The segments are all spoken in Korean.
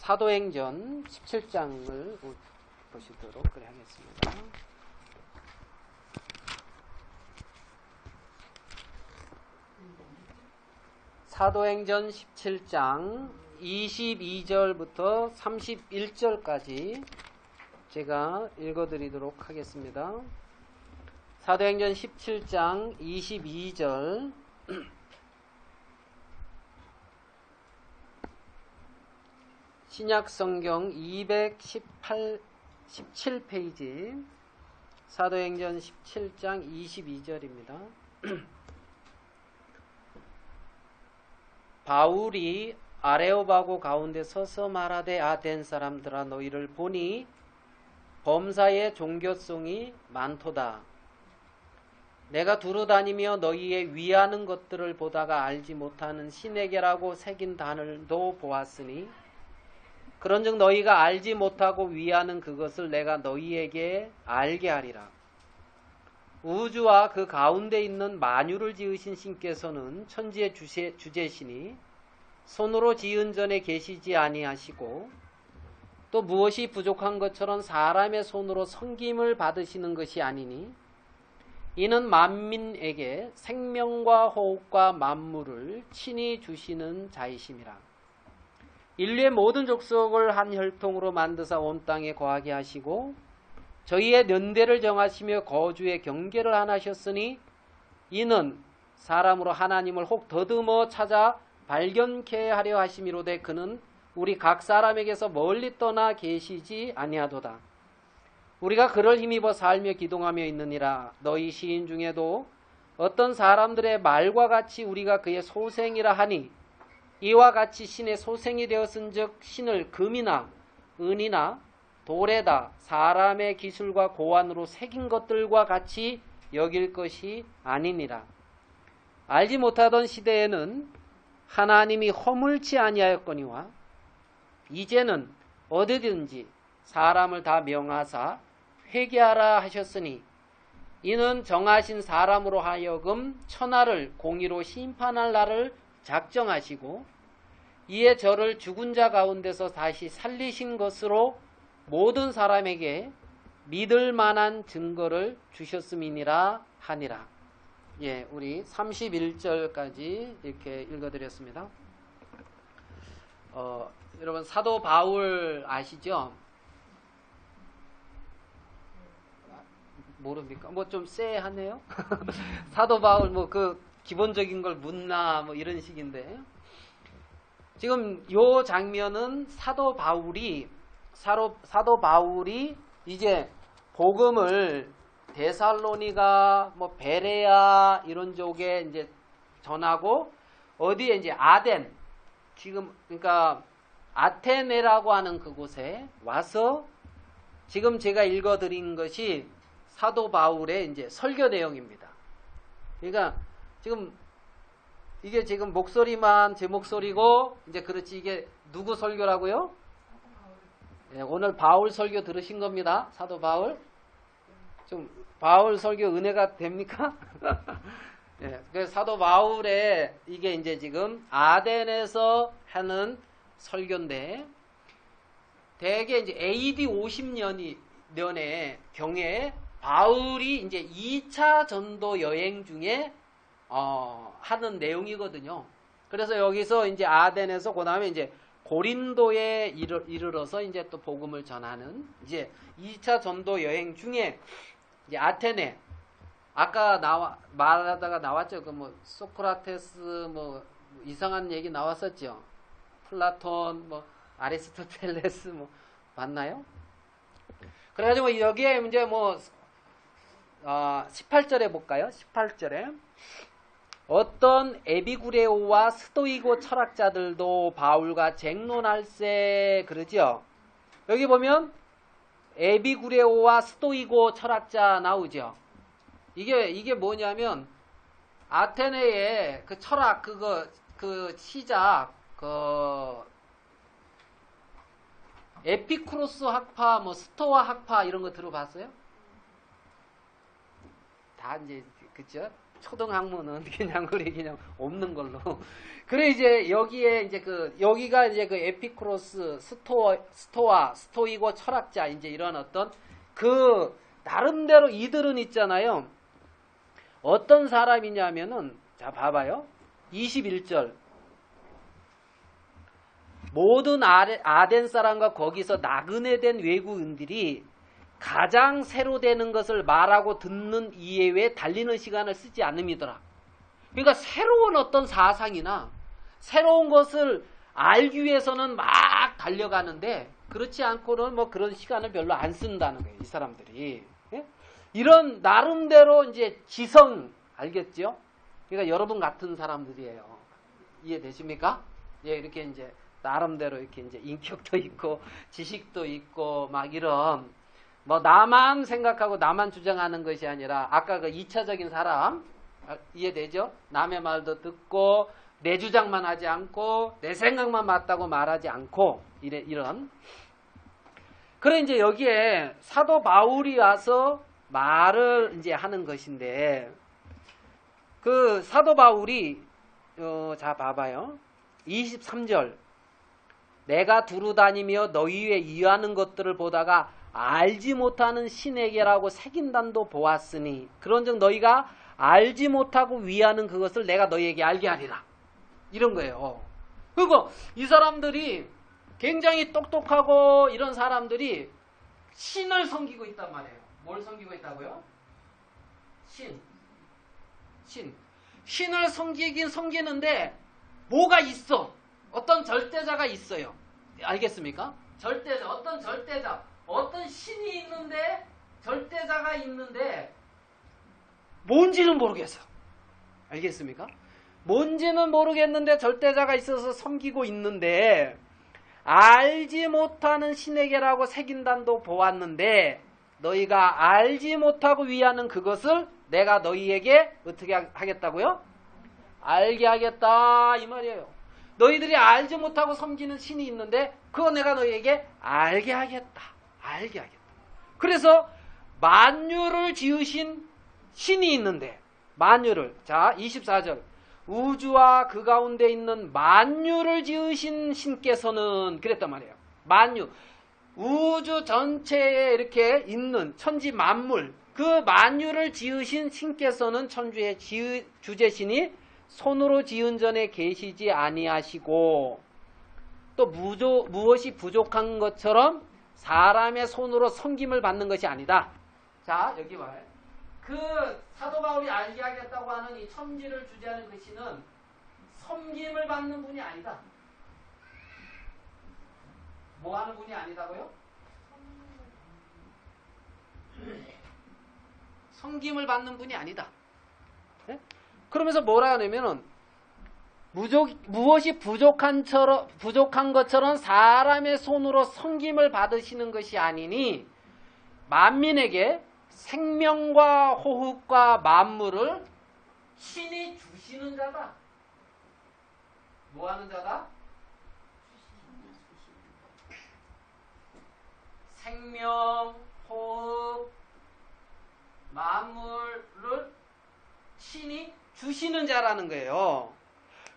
사도행전 17장을 보시도록 그래 하겠습니다. 사도행전 17장 22절부터 31절까지 제가 읽어드리도록 하겠습니다. 사도행전 17장 22절 신약성경 217페이지 사도행전 17장 22절입니다. 바울이 아레오바고 가운데 서서 말하되 아덴 사람들아 너희를 보니 범사의 종교성이 많도다. 내가 두루 다니며 너희의 위하는 것들을 보다가 알지 못하는 신에게라고 새긴 단을도 보았으니 그런즉 너희가 알지 못하고 위하는 그것을 내가 너희에게 알게 하리라. 우주와 그 가운데 있는 만유를 지으신 신께서는 천지의 주제시니 손으로 지은 전에 계시지 아니하시고 또 무엇이 부족한 것처럼 사람의 손으로 섬김을 받으시는 것이 아니니 이는 만민에게 생명과 호흡과 만물을 친히 주시는 자이심이라. 인류의 모든 족속을 한 혈통으로 만드사 온 땅에 거하게 하시고 저희의 연대를 정하시며 거주의 경계를 하나셨으니 이는 사람으로 하나님을 혹 더듬어 찾아 발견케 하려 하심이로되 그는 우리 각 사람에게서 멀리 떠나 계시지 아니하도다. 우리가 그를 힘입어 살며 기동하며 있느니라. 너희 시인 중에도 어떤 사람들의 말과 같이 우리가 그의 소생이라 하니 이와 같이 신의 소생이 되었은즉 신을 금이나 은이나 돌에다 사람의 기술과 고안으로 새긴 것들과 같이 여길 것이 아니니라. 알지 못하던 시대에는 하나님이 허물치 아니하였거니와 이제는 어디든지 사람을 다 명하사 회개하라 하셨으니 이는 정하신 사람으로 하여금 천하를 공의로 심판할 날을 작정하시고 이에 저를 죽은 자 가운데서 다시 살리신 것으로 모든 사람에게 믿을 만한 증거를 주셨음이니라 하니라. 예, 우리 31절까지 이렇게 읽어드렸습니다. 여러분 사도 바울 아시죠? 모릅니까? 뭐 좀 쎄하네요. 사도 바울 뭐 그 기본적인 걸 묻나 뭐 이런 식인데 지금 요 장면은 사도 바울이 이제 복음을 데살로니가 뭐 베레아 이런 쪽에 이제 전하고 어디에 이제 아덴 지금 그러니까 아테네라고 하는 그곳에 와서 지금 제가 읽어드린 것이 사도 바울의 이제 설교 내용입니다. 그러니까 지금 이게 지금 목소리만 제 목소리고 이제 그렇지 이게 누구 설교라고요? 네, 오늘 바울 설교 들으신 겁니다. 사도 바울. 좀 바울 설교 은혜가 됩니까? 네, 그래서 사도 바울의 이게 이제 지금 아덴에서 하는 설교인데 대개 이제 AD 50년의 경에 바울이 이제 2차 전도 여행 중에 하는 내용이거든요. 그래서 여기서 이제 아덴에서 그 다음에 이제 고린도에 이르러서 이제 또 복음을 전하는 이제 2차 전도 여행 중에 이제 아테네 아까 말하다가 나왔죠. 그 뭐 소크라테스 뭐 이상한 얘기 나왔었죠. 플라톤 뭐 아리스토텔레스 뭐 맞나요? 그래가지고 여기에 이제 뭐 18절에 볼까요? 18절에 어떤 에비구레오와 스토이고 철학자들도 바울과 쟁론할세 그러죠. 여기 보면 에비구레오와 스토이고 철학자 나오죠. 이게 뭐냐면 아테네의 그 철학 그 시작 에피쿠로스 학파 뭐 스토아 학파 이런 거 들어봤어요? 다 이제 그죠? 초등학문은 그냥 우리 그냥 없는 걸로. 그래 이제 여기에 이제 여기가 이제 그 에피쿠로스, 스토아, 스토이고 철학자 이제 이런 어떤 나름대로 이들은 있잖아요. 어떤 사람이냐면은 자 봐봐요. 21절. 모든 아덴 사람과 거기서 나그네 된 외국인들이 가장 새로 되는 것을 말하고 듣는 이에 외에 달리는 시간을 쓰지 않음이더라. 그러니까 새로운 어떤 사상이나 새로운 것을 알기 위해서는 막 달려가는데 그렇지 않고는 뭐 그런 시간을 별로 안 쓴다는 거예요. 이 사람들이. 예? 이런 나름대로 이제 지성 알겠죠? 그러니까 여러분 같은 사람들이에요. 이해되십니까? 예, 이렇게 이제 나름대로 이렇게 이제 인격도 있고 지식도 있고 막 이런 뭐 나만 생각하고 나만 주장하는 것이 아니라 아까 그 2차적인 사람 이해되죠? 남의 말도 듣고 내 주장만 하지 않고 내 생각만 맞다고 말하지 않고 이런 그래 이제 여기에 사도 바울이 와서 말을 이제 하는 것인데 그 사도 바울이 자 봐봐요. 23절 내가 두루다니며 너희 위에 이해하는 것들을 보다가 알지 못하는 신에게라고 색인단도 보았으니 그런즉 너희가 알지 못하고 위하는 그것을 내가 너희에게 알게 하리라. 이런 거예요. 그리고 이 사람들이 굉장히 똑똑하고 이런 사람들이 신을 섬기고 있단 말이에요. 뭘 섬기고 있다고요? 신을 섬기긴 섬기는데 뭐가 있어. 어떤 절대자가 있어요. 알겠습니까? 절대자, 어떤 절대자, 어떤 신이 있는데 절대자가 있는데 뭔지는 모르겠어. 알겠습니까? 뭔지는 모르겠는데 절대자가 있어서 섬기고 있는데 알지 못하는 신에게라고 색인단도 보았는데 너희가 알지 못하고 위하는 그것을 내가 너희에게 어떻게 하겠다고요? 알게 하겠다 이 말이에요. 너희들이 알지 못하고 섬기는 신이 있는데 그거 내가 너희에게 알게 하겠다. 알게 하겠다. 그래서 만유를 지으신 신이 있는데 만유를 자 24절 우주와 그 가운데 있는 만유를 지으신 신께서는 그랬단 말이에요. 만유 우주 전체에 이렇게 있는 천지 만물 그 만유를 지으신 신께서는 천주의 주제신이 손으로 지은 전에 계시지 아니하시고 또 무엇이 부족한 것처럼 사람의 손으로 섬김을 받는 것이 아니다. 자 여기 봐요. 그 사도 바울이 알게 하겠다고 하는 이 천지를 주재하는 그 신은 섬김을 받는 분이 아니다. 뭐 하는 분이 아니다고요? 섬김을 받는 분이 아니다. 네? 그러면서 뭐라 하냐면은 무엇이 부족한 것처럼 사람의 손으로 섬김을 받으시는 것이 아니니 만민에게 생명과 호흡과 만물을 신이 주시는 자다. 뭐 하는 자다? 생명, 호흡, 만물을 신이 주시는 자라는 거예요.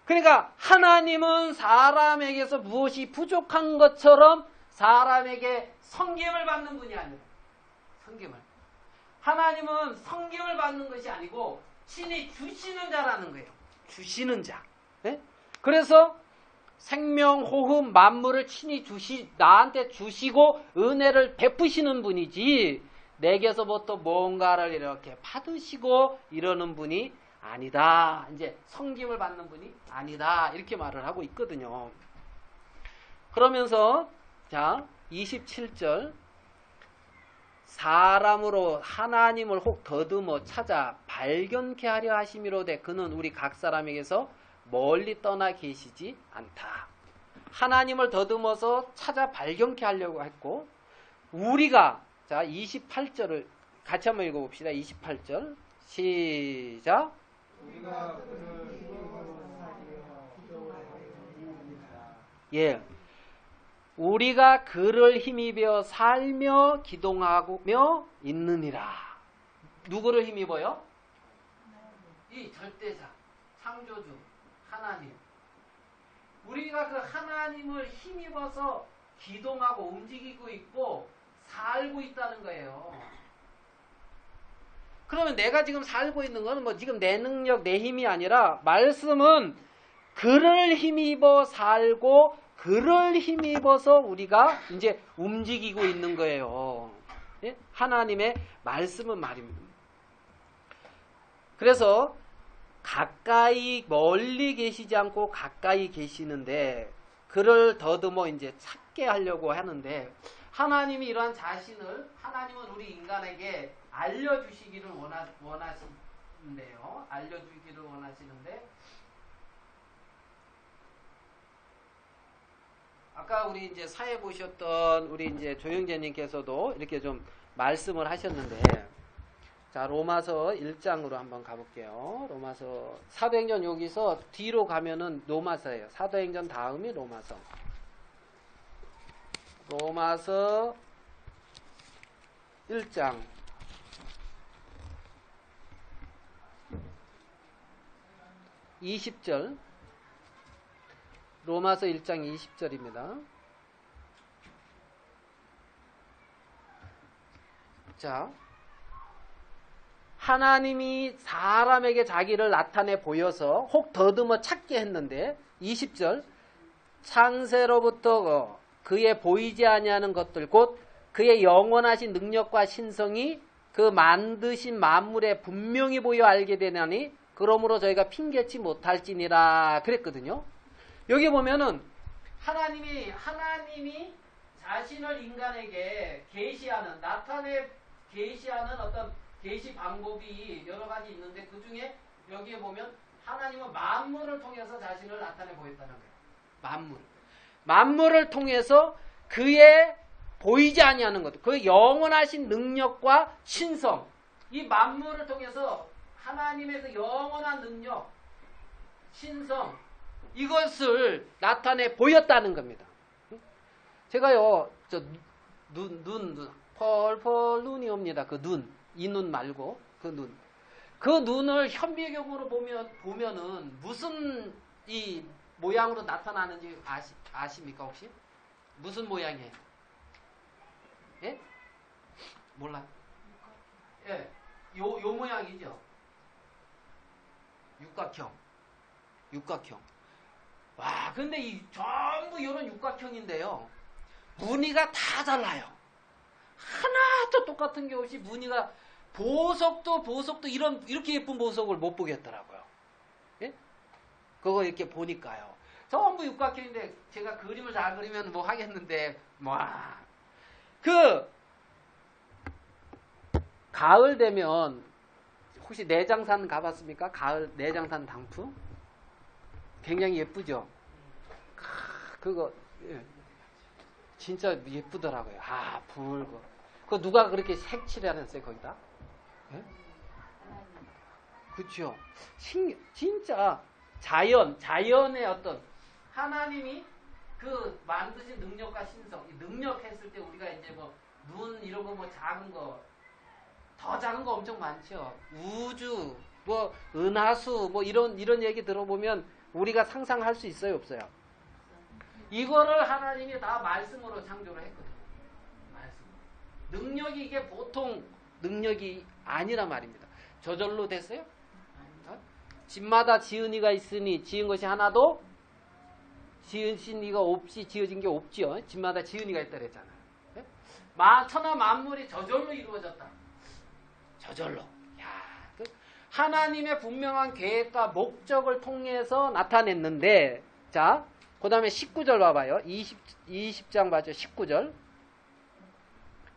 그러니까 하나님은 사람에게서 무엇이 부족한 것처럼 사람에게 섬김을 받는 분이 아니에요. 섬김을. 하나님은 섬김을 받는 것이 아니고 신이 주시는 자라는 거예요. 주시는 자. 네? 그래서 생명, 호흡, 만물을 친히 나한테 주시고 은혜를 베푸시는 분이지 내게서부터 뭔가를 이렇게 받으시고 이러는 분이 아니다. 이제 섬김을 받는 분이 아니다. 이렇게 말을 하고 있거든요. 그러면서 자 27절 사람으로 하나님을 혹 더듬어 찾아 발견케 하려 하심이로되 그는 우리 각 사람에게서 멀리 떠나 계시지 않다. 하나님을 더듬어서 찾아 발견케 하려고 했고 우리가 자 28절을 같이 한번 읽어봅시다. 28절 시작. 예, 우리가 그를 힘입어 살며 기도하며 있느니라. 누구를 힘입어요? 이 절대자, 창조주, 하나님. 우리가 그 하나님을 힘입어서 기동하고 움직이고 있고 살고 있다는 거예요. 그러면 내가 지금 살고 있는 건 뭐 지금 내 능력, 내 힘이 아니라 말씀은 그를 힘입어 살고 그를 힘입어서 우리가 이제 움직이고 있는 거예요. 예? 하나님의 말씀은 말입니다. 그래서 가까이 멀리 계시지 않고 가까이 계시는데 그를 더듬어 이제 찾게 하려고 하는데 하나님이 이러한 자신을 하나님은 우리 인간에게 알려주시기를 원하시는데요. 알려주기를 원하시는데 아까 우리 이제 사회 보셨던 우리 이제 조영재님께서도 이렇게 좀 말씀을 하셨는데 자, 로마서 1장으로 한번 가볼게요. 로마서 사도행전 여기서 뒤로 가면은 로마서예요. 사도행전 다음이 로마서. 로마서 1장 20절. 로마서 1장 20절입니다. 자, 하나님이 사람에게 자기를 나타내 보여서 혹 더듬어 찾게 했는데 20절 창세로부터 그의 보이지 아니하는 것들 곧 그의 영원하신 능력과 신성이 그 만드신 만물에 분명히 보여 알게 되나니 그러므로 저희가 핑계치 못할지니라 그랬거든요. 여기 보면은 하나님이 자신을 인간에게 계시하는 나타내 계시하는 어떤 계시 방법이 여러 가지 있는데 그 중에 여기에 보면 하나님은 만물을 통해서 자신을 나타내 보였다는 거예요. 만물을 통해서 그의 보이지 아니하는 것, 그 영원하신 능력과 신성, 이 만물을 통해서 하나님의 그 영원한 능력, 신성 이것을 나타내 보였다는 겁니다. 제가요, 펄펄 눈이 옵니다. 그 눈, 이 눈 말고 그 눈. 그 눈을 현미경으로 보면은 무슨 이 모양으로 나타나는지 아십니까 혹시? 무슨 모양이에요? 예? 몰라. 예, 요 모양이죠. 육각형. 와, 근데 이 전부 이런 육각형인데요. 무늬가 다 달라요. 하나도 똑같은 게 없이 무늬가 보석도 이렇게 예쁜 보석을 못 보겠더라고요. 예? 그거 이렇게 보니까요. 전부 육각형인데 제가 그림을 잘 그리면 뭐 하겠는데 와. 그 가을 되면 혹시 내장산 가봤습니까? 가을 내장산 당푸? 굉장히 예쁘죠? 그거 예. 진짜 예쁘더라고요. 아, 붉고. 그거 누가 그렇게 색칠해놨어요, 거기다? 예? 그쵸. 진짜 자연의 어떤 하나님이 그 만드신 능력과 신성, 능력했을 때 우리가 이제 뭐 눈 이런 거 뭐 작은 거, 더 작은 거 엄청 많죠. 우주, 뭐 은하수, 뭐 이런 얘기 들어보면 우리가 상상할 수 있어요, 없어요? 이거를 하나님이 다 말씀으로 창조를 했거든요. 능력이 이게 보통 능력이 아니란 말입니다. 저절로 됐어요? 집마다 지은이가 있으니 지은 것이 하나도 지으신 이가 없이 지어진 게 없지요. 집마다 지은이가 있다 그랬잖아요. 천하 만물이 저절로 이루어졌다. 저절로. 야, 하나님의 분명한 계획과 목적을 통해서 나타냈는데, 자, 그 다음에 19절 봐봐요. 20장 봐죠. 19절.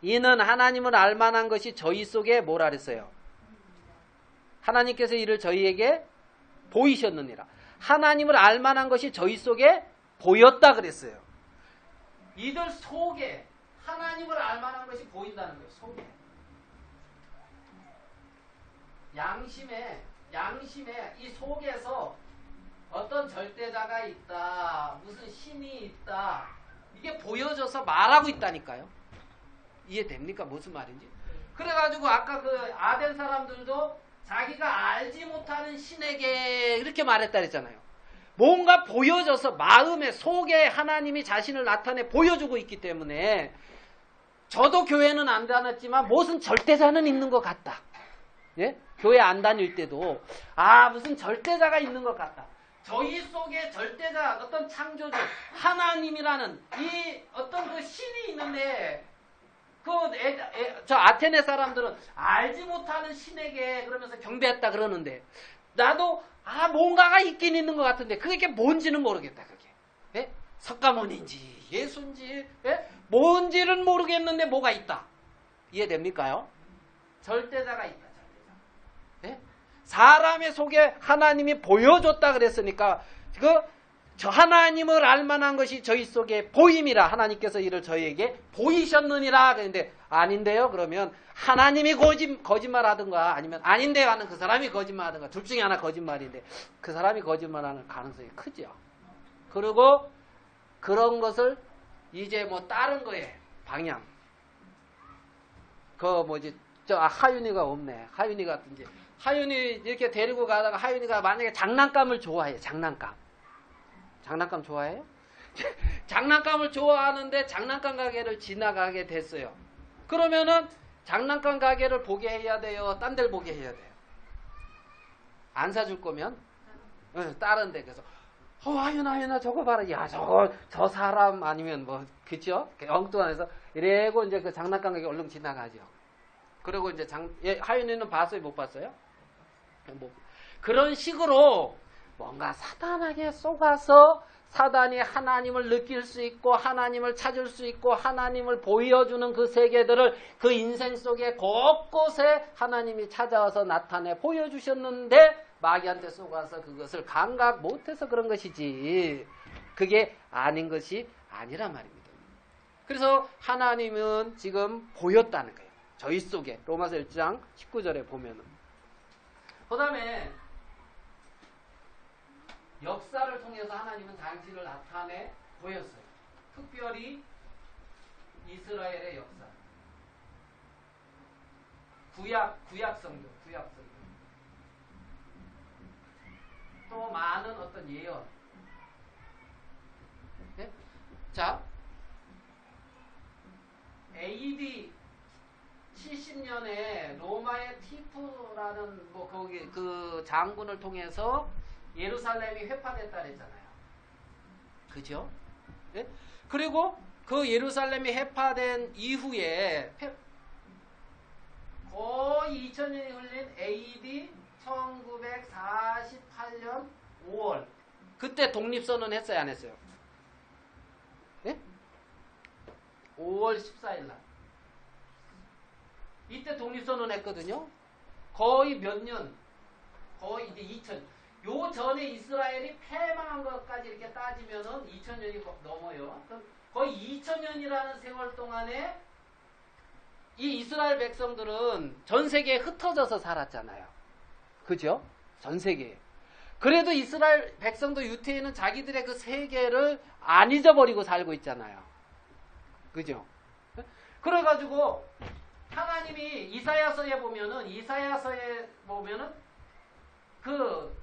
이는 하나님을 알만한 것이 저희 속에 뭐라 그랬어요? 하나님께서 이를 저희에게 보이셨느니라. 하나님을 알만한 것이 저희 속에 보였다 그랬어요. 이들 속에 하나님을 알만한 것이 보인다는 거예요. 속에. 양심에 이 속에서 어떤 절대자가 있다, 무슨 신이 있다, 이게 보여져서 말하고 있다니까요. 이해됩니까? 무슨 말인지? 그래가지고 아까 그 아덴 사람들도 자기가 알지 못하는 신에게 이렇게 말했다 그랬잖아요. 뭔가 보여줘서 마음의 속에 하나님이 자신을 나타내 보여주고 있기 때문에 저도 교회는 안 다녔지만 무슨 절대자는 있는 것 같다. 예? 교회 안 다닐 때도 무슨 절대자가 있는 것 같다. 저희 속에 절대자 어떤 창조주 하나님이라는 이 어떤 그 신이 있는데 저 아테네 사람들은 알지 못하는 신에게 그러면서 경배했다 그러는데 나도 뭔가가 있긴 있는 것 같은데 그게 뭔지는 모르겠다. 그게 예? 석가모니인지 예수인지 뭔지는 모르겠는데 뭐가 있다. 이해됩니까요? 절대자가 있다. 절대자. 예? 사람의 속에 하나님이 보여줬다 그랬으니까 저 하나님을 알만한 것이 저희 속에 보임이라 하나님께서 이를 저희에게 보이셨느니라. 그런데 아닌데요. 그러면 하나님이 거짓말하든가 아니면 아닌데요 하는 그 사람이 거짓말하든가 둘 중에 하나 거짓말인데 그 사람이 거짓말하는 가능성이 크죠. 그리고 그런 것을 이제 다른 거에 방향 하윤이가 없네. 하윤이 같은지 하윤이 이렇게 데리고 가다가 하윤이가 만약에 장난감을 좋아해. 장난감 좋아해요? 장난감을 좋아하는데 장난감 가게를 지나가게 됐어요. 그러면은 장난감 가게를 보게 해야 돼요? 딴 데를 보게 해야 돼요? 안 사줄 거면? 다른 데. 그래서 하윤아 저거 봐라. 야 저 사람 아니면 그쵸? 엉뚱한 데서 이래고 이제 그 장난감 가게 얼른 지나가죠. 그리고 이제 하윤이는 봤어요? 못 봤어요? 그런 식으로 뭔가 사단에게 속아서 사단이 하나님을 느낄 수 있고 하나님을 찾을 수 있고 하나님을 보여주는 그 세계들을 그 인생 속에 곳곳에 하나님이 찾아와서 나타내 보여주셨는데 마귀한테 속아서 그것을 감각 못해서 그런 것이지 그게 아닌 것이 아니란 말입니다. 그래서 하나님은 지금 보였다는 거예요. 저희 속에 로마서 1장 19절에 보면은 그 다음에 역사를 통해서 하나님은 당신을 나타내 보였어요. 특별히 이스라엘의 역사. 구약 성경. 또 많은 어떤 예언. 네? 자, AD 70년에 로마의 티투라는 거기 그 장군을 통해서 예루살렘이 회파됐다 그랬잖아요. 그죠? 네? 그리고 그 예루살렘이 회파된 이후에 거의 2000년이 흘린 AD 1948년 5월 그때 독립선언 했어요? 안 했어요? 네? 5월 14일 날 이때 독립선언 했거든요. 거의 몇 년? 거의 이제 2000. 요 전에 이스라엘이 패망한 것까지 이렇게 따지면은 2000년이 넘어요. 거의 2000년이라는 세월 동안에 이 이스라엘 백성들은 전 세계에 흩어져서 살았잖아요. 그죠? 전 세계에. 그래도 이스라엘 백성도 유태인은 자기들의 그 세계를 안 잊어버리고 살고 있잖아요. 그죠? 그래가지고 하나님이 이사야서에 보면은 그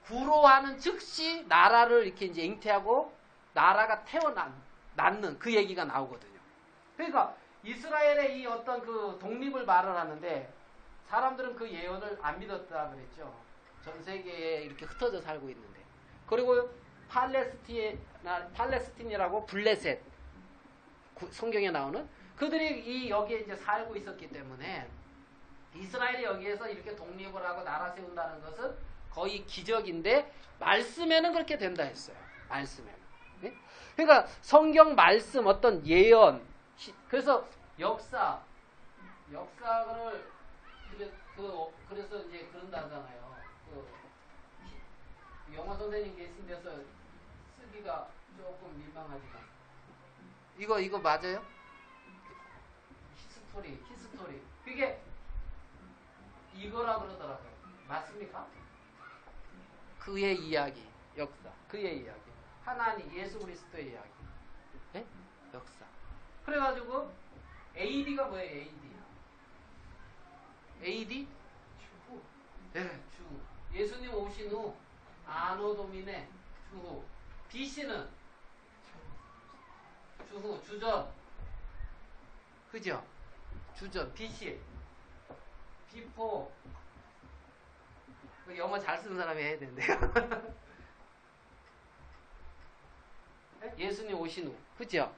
구로하는 즉시 나라를 이렇게 이제 잉태하고 나라가 태어났는 그 얘기가 나오거든요. 그러니까 이스라엘의 이 어떤 그 독립을 말을 하는데 사람들은 그 예언을 안 믿었다 그랬죠. 전 세계에 이렇게 흩어져 살고 있는데. 그리고 팔레스틴이라고 블레셋 성경에 나오는 그들이 여기에 이제 살고 있었기 때문에 이스라엘이 여기에서 이렇게 독립을 하고 나라 세운다는 것은 거의 기적인데 말씀에는 그렇게 된다 했어요. 말씀에는. 네? 그러니까 성경 말씀 어떤 예언 그래서 역사를 그래서 이제 그런다 하잖아요. 영어 선생님 계신 데서 쓰기가 조금 민망하지만 이거 맞아요? 히스토리 그게 이거라 그러더라고요. 맞습니까? 그의 이야기, 역사, 그의 이야기, 하나님, 예수 그리스도의 이야기, 네? 역사. 그래가지고 AD가 뭐예요? AD? 네, 주. 예수님 오신 후 아노 도미네 주후. BC는 주후, 주전. 그죠? 주전, BC. 비포. 영어 잘 쓰는 사람이 해야 되는데요. 예수님 오신 후. 그죠?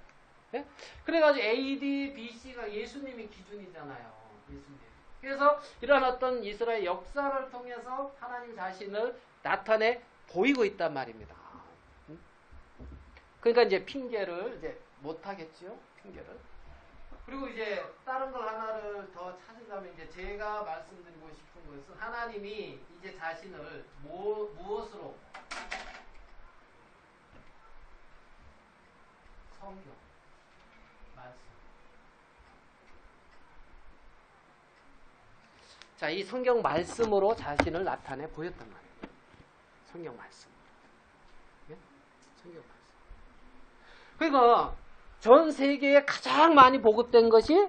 네? 그래가지고 AD, BC가 예수님이 기준이잖아요. 예수님. 그래서 이런 어떤 이스라엘 역사를 통해서 하나님 자신을 나타내 보이고 있단 말입니다. 그러니까 이제 핑계를 이제 못하겠죠. 핑계를. 그리고 이제 다른 걸 하나를 더 찾으려면 이제 제가 말씀드리고 싶은 것은 하나님이 이제 자신을 무엇으로? 성경, 말씀. 자, 이 성경 말씀으로 자신을 나타내 보였단 말이에요. 성경 말씀. 예? 성경 말씀. 그러니까 전 세계에 가장 많이 보급된 것이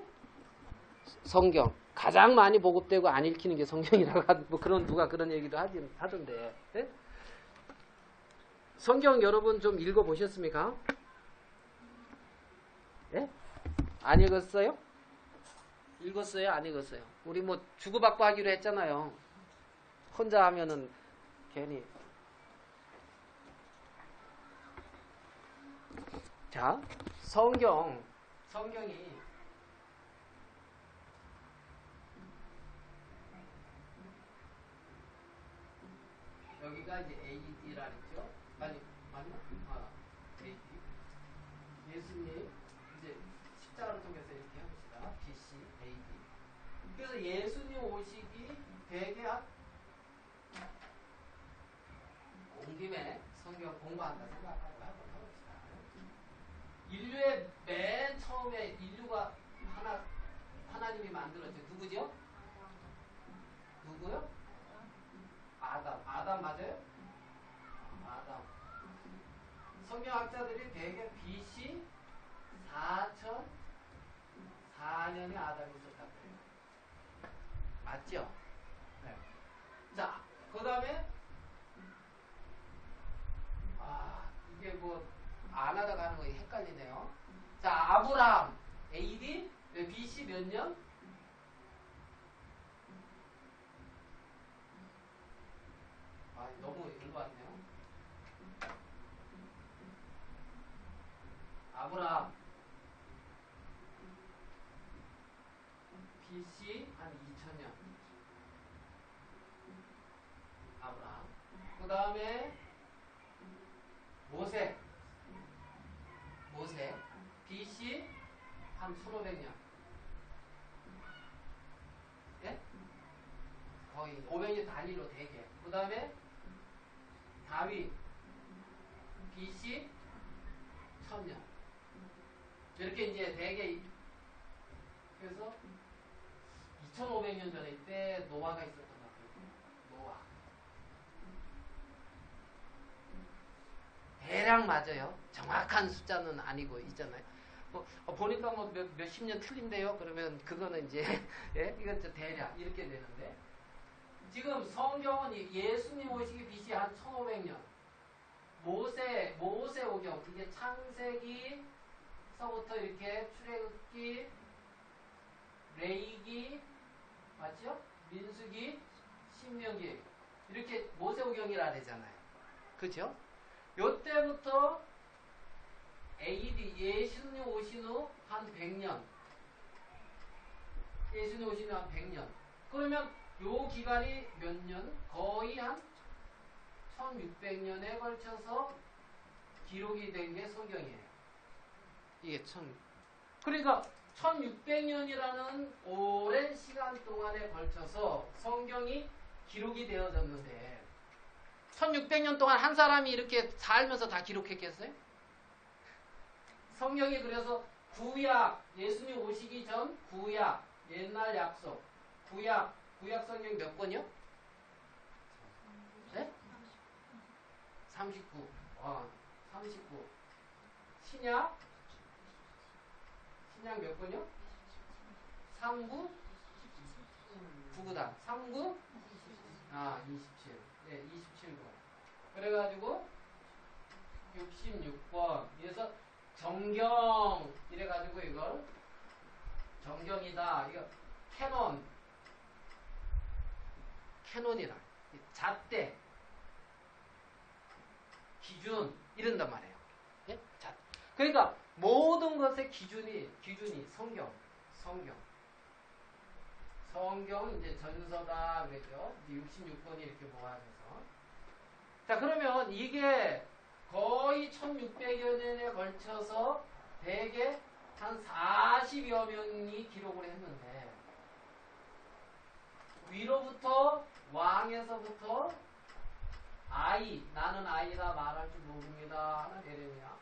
성경. 가장 많이 보급되고 안 읽히는 게 성경이라고 뭐 그런 누가 그런 얘기도 하던데. 예? 성경 여러분 좀 읽어 보셨습니까? 예? 안 읽었어요? 읽었어요? 안 읽었어요? 우리 뭐 주고받고 하기로 했잖아요. 혼자 하면은 괜히. 자, 성경이 여기가 이제 AD라 그랬죠? 아니, 맞나? AD. 예수님 이제 십자가를 통해서 이렇게 해봅시다. BC, AD. 그래서 예수님 오시기 되게 온 김에 성경 공부한다 생각하고 한번 해봅시다. 인류의 맨 처음에 인류가 하나님이 만들었죠. 누구죠? 누구요? 아담 맞아요? 아담. 성경학자들이 대개 BC 4004년에 아담이 있었다고 해요. 맞죠? 네. 자, 그 다음에 이게 뭐 안 하다가 하는 거 헷갈리네요. 자, 아브라함 AD BC 몇 년? 너무 일로 왔네요. 아브라함 BC 한 2000년. 아브라함. 그 다음에 모세 BC 한 1500년. 예? 거의 500년 단위로 되게. 그 다음에 다윗 BC 1000년. 이렇게 이제 되게. 그래서 2500년 전에 이때 노아가 있었던 것 같아요. 노아. 대략 맞아요. 정확한 숫자는 아니고 있잖아요. 보니까 뭐 몇십 년 틀린데요. 그러면 그거는 이제 예? 이건 대략 이렇게 되는데 지금 성경은 예수님 오시기 BC 한 1500년. 모세오경 이게 창세기서부터 이렇게 출애굽기, 레위기 맞죠? 민수기, 신명기 이렇게 모세오경이라 되잖아요. 그죠? 요때부터 AD 예수님 오신 후 한 100년. 예수님 오신 후 한 100년. 그러면 요 기간이 몇 년? 거의 한 1600년에 걸쳐서 기록이 된 게 성경이에요. 이게 그러니까 1600년이라는 오랜 시간 동안에 걸쳐서 성경이 기록이 되어졌는데 1600년 동안 한 사람이 이렇게 살면서 다 기록했겠어요? 성경이 그래서 구약, 예수님 오시기 전 구약, 옛날 약속, 구약 성경 몇 권이요? 네? 39. 39. 신약 몇 권이요? 39? 9구단. 39? 27. 네, 27번. 그래가지고 66번. 그래서 정경 이래가지고 이걸 정경이다. 이거 캐논이라. 잣대. 기준 이런단 말이에요. 예? 그러니까 모든 것의 기준이 성경 이제 전서다 그랬죠. 66번이 이렇게 모아져서. 자, 그러면 이게 거의 1600여 년에 걸쳐서 대개 한 40여 명이 기록을 했는데 위로부터 왕에서부터 나는 아이다 말할 줄 모릅니다. 하나 내려냐.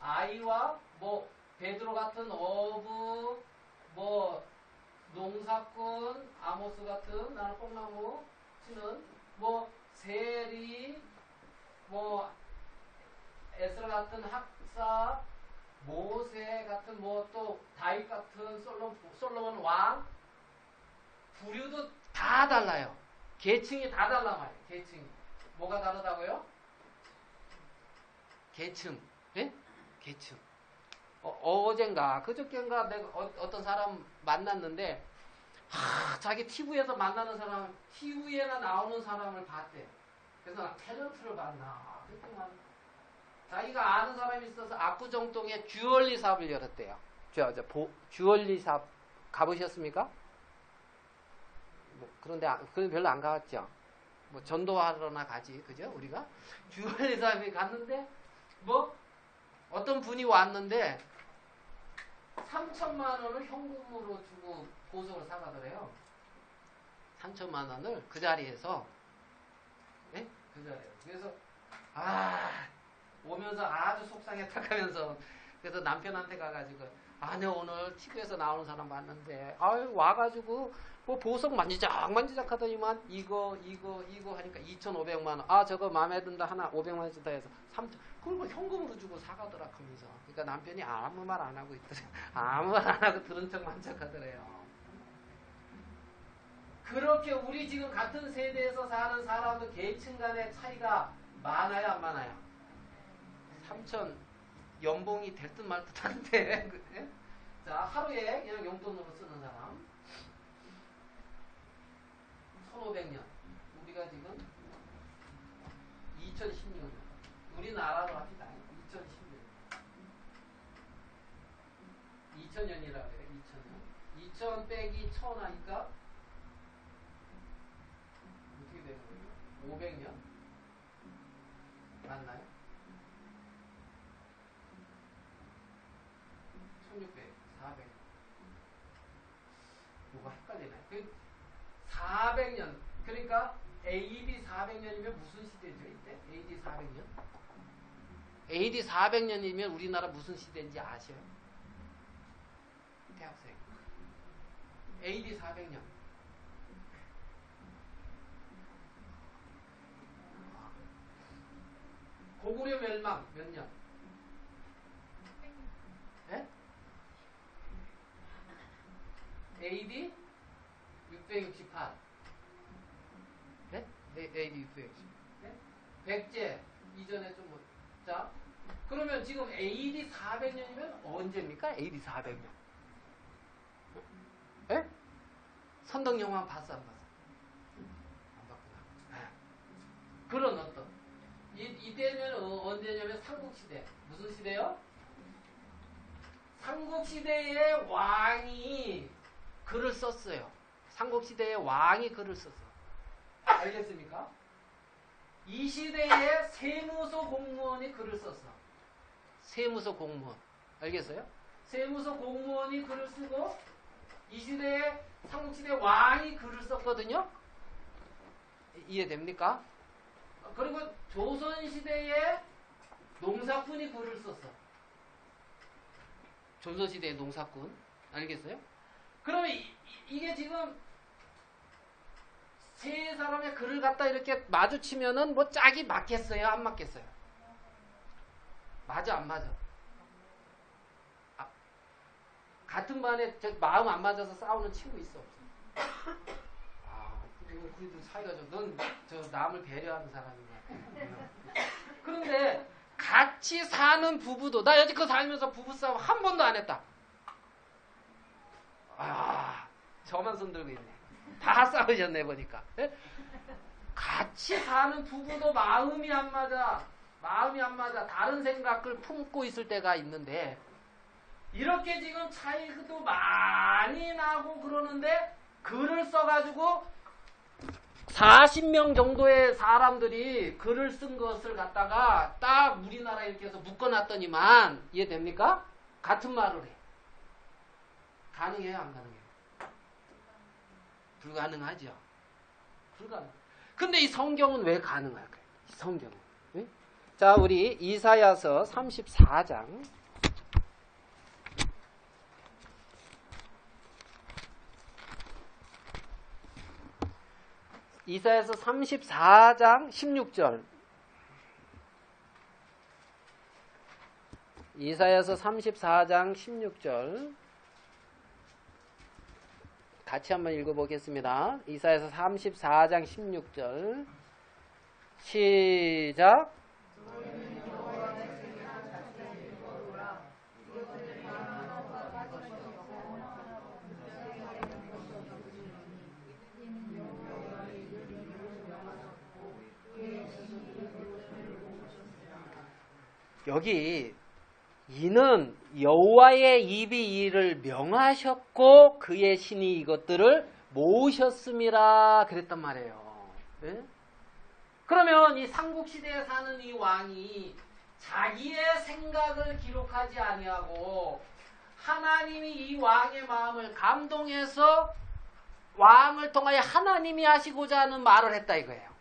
아이와 뭐 베드로 같은 어부, 뭐 농사꾼, 아모스 같은 나는 뽕나무 치는 뭐 세리, 뭐 에스라 같은 학사, 모세 같은 뭐 또 다윗 같은 솔로몬 왕 부류도 다 달라요. 계층이 다 달라 말이에요. 계층이. 뭐가 다르다고요? 계층. 예? 계층. 어젠가 그저께인가 내가 어떤 사람 만났는데 자기 TV에서 만나는 사람 TV에나 나오는 사람을 봤대. 그래서 나 탤런트를 봤나 그랬더니 자기가 아는 사람이 있어서 압구정동에 주얼리 샵을 열었대요. 주얼리 샵 가보셨습니까? 뭐 그런데 그건 별로 안 가봤죠. 뭐 전도하러나 가지, 그죠? 우리가 주얼리 샵에 갔는데 뭐 어떤 분이 왔는데 3천만 원을 현금으로 주고 보석을 사가더래요. 3천만 원을 그 자리에서, 네? 그 자리에. 그래서 오면서 아주 속상했다 하면서 그래서 남편한테 가가지고 내가 오늘 TV에서 나오는 사람 봤는데 와가지고 뭐 보석 만지작 하더니만 이거 하니까 2,500만 원. 저거 마음에 든다 하나 500만 원 준다 해서 3천. 그걸 현금으로 주고 사가더라 하면서. 그러니까 남편이 아무 말 안 하고 있더래. 아무 말 안 하고 들은 척만 척하더래요. 그렇게 우리 지금 같은 세대에서 사는 사람도 계층 간의 차이가 많아요, 안 많아요? 3천 연봉이 될 듯 말 듯한데. 자, 하루에 그냥 용돈으로 쓰는 사람 1500년. 우리가 지금 2016년. 우리나라로 합시다. 2016년. 2000년이라고 해요. 2000년. 2000 빼기 1000 하니까 어떻게 되는 거예요? 500년? 맞나요? 1600, 400. 뭐가 헷갈리나요? 400년. 그러니까 AD 400년이면 무슨 시대죠, 이때? AD 400년? AD 400년이면 우리나라 무슨 시대인지 아셔요? 대학생. AD 400년. 고구려 멸망 몇 년? 예? AD 668. 네? AD 668. 네? 백제 이전에 좀 자, 그러면 지금 AD 400년이면 언제입니까? AD 400년. 예? 선덕영화 봤어, 안 봤어? 안 봤구나. 네. 그런 어떤 이때면 언제냐면 삼국시대. 무슨 시대요? 삼국시대의 왕이 글을 썼어요. 삼국시대의 왕이 글을 썼어. 알겠습니까? 이 시대에 세무서 공무원이 글을 썼어. 세무서 공무원. 알겠어요? 세무서 공무원이 글을 쓰고 이 시대에 삼국시대 왕이 글을 썼거든요. 이해됩니까? 그리고 조선시대에 농사꾼이 글을 썼어. 조선시대의 농사꾼. 알겠어요? 그러면 이게 지금 세 사람의 글을 갖다 이렇게 마주치면은 뭐 짝이 맞겠어요? 안 맞겠어요? 맞아, 안 맞아? 같은 반에 마음 안 맞아서 싸우는 친구 있어, 없어? 이거 그래도 사이가 넌 저 남을 배려하는 사람인가. 그런데 같이 사는 부부도 나 여지껏 살면서 부부싸움 한 번도 안 했다. 아, 저만 손 들고 있네. 다 싸우셨네 보니까. 예? 같이 사는 부부도 마음이 안 맞아. 다른 생각을 품고 있을 때가 있는데 이렇게 지금 차이도 많이 나고 그러는데 글을 써가지고 40명 정도의 사람들이 글을 쓴 것을 갖다가 딱 우리나라에 이렇게 해서 묶어놨더니만 이해됩니까? 같은 말을 해. 가능해요? 안 가능해요? 불가능하죠. 불가능. 근데 이 성경은 왜 가능할까요? 이 성경은. 네? 자, 우리 이사야서 34장. 이사야서 34장 16절. 이사야서 34장 16절. 같이 한번 읽어보겠습니다. 이사야서 34장 16절. 시작. 여기 이는 여호와의 입이 이를 명하셨고 그의 신이 이것들을 모으셨음이라 그랬단 말이에요. 네? 그러면 이 삼국시대에 사는 이 왕이 자기의 생각을 기록하지 아니하고 하나님이 이 왕의 마음을 감동해서 왕을 통하여 하나님이 하시고자 하는 말을 했다 이거예요.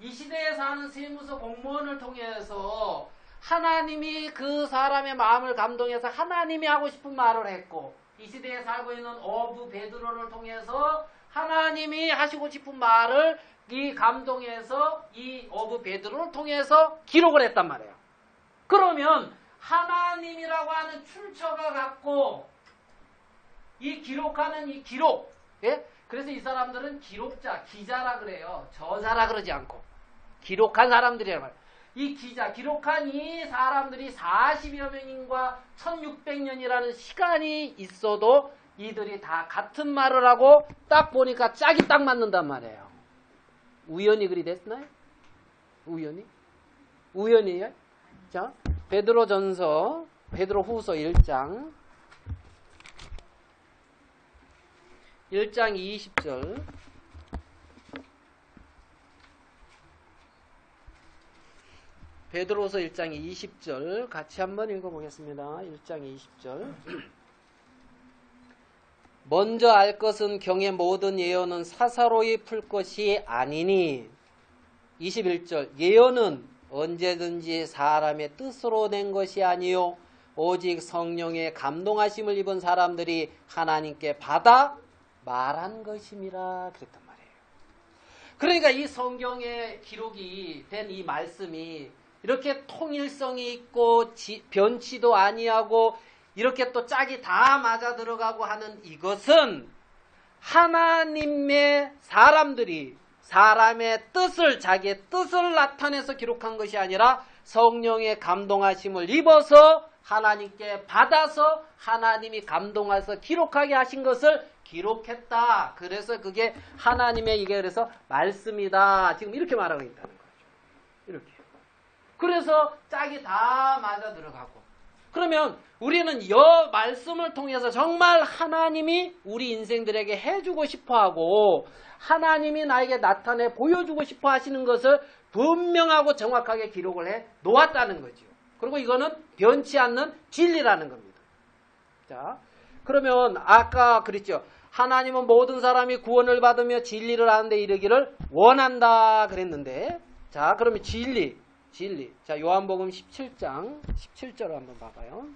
이 시대에 사는 세무서 공무원을 통해서 하나님이 그 사람의 마음을 감동해서 하나님이 하고 싶은 말을 했고 이 시대에 살고 있는 어부 베드로를 통해서 하나님이 하시고 싶은 말을 이 감동해서 이 어부 베드로를 통해서 기록을 했단 말이에요. 그러면 하나님이라고 하는 출처가 갖고 이 기록하는 이 기록, 예? 그래서 이 사람들은 기록자, 기자라 그래요. 저자라 그러지 않고 기록한 사람들이란 말이에요. 이 기자, 기록한 이 사람들이 40여 명인과 1600년이라는 시간이 있어도 이들이 다 같은 말을 하고 딱 보니까 짝이 딱 맞는단 말이에요. 우연히 그리 됐나요? 우연히? 우연이에요? 자, 베드로전서, 베드로후서 1장 20절. 베드로서 1장 20절 같이 한번 읽어보겠습니다. 1장 20절. 먼저 알 것은 경의 모든 예언은 사사로이 풀 것이 아니니 21절 예언은 언제든지 사람의 뜻으로 낸 것이 아니요 오직 성령의 감동하심을 입은 사람들이 하나님께 받아 말한 것임이라 그랬단 말이에요. 그러니까 이 성경의 기록이 된 이 말씀이 이렇게 통일성이 있고 변치도 아니하고 이렇게 또 짝이 다 맞아 들어가고 하는 이것은 하나님의 사람들이 사람의 뜻을 자기의 뜻을 나타내서 기록한 것이 아니라 성령의 감동하심을 입어서 하나님께 받아서 하나님이 감동해서 기록하게 하신 것을 기록했다. 그래서 그게 하나님의 이게 그래서 말씀이다. 지금 이렇게 말하고 있다는 거죠. 이렇게. 그래서 짝이 다 맞아 들어가고. 그러면 우리는 이 말씀을 통해서 정말 하나님이 우리 인생들에게 해주고 싶어하고 하나님이 나에게 나타내 보여주고 싶어 하시는 것을 분명하고 정확하게 기록을 해 놓았다는 거죠. 그리고 이거는 변치 않는 진리라는 겁니다. 자, 그러면 아까 그랬죠. 하나님은 모든 사람이 구원을 받으며 진리를 아는데 이르기를 원한다 그랬는데, 자, 그러면 진리. 자, 요한복음 17장 17절 한번 봐봐요.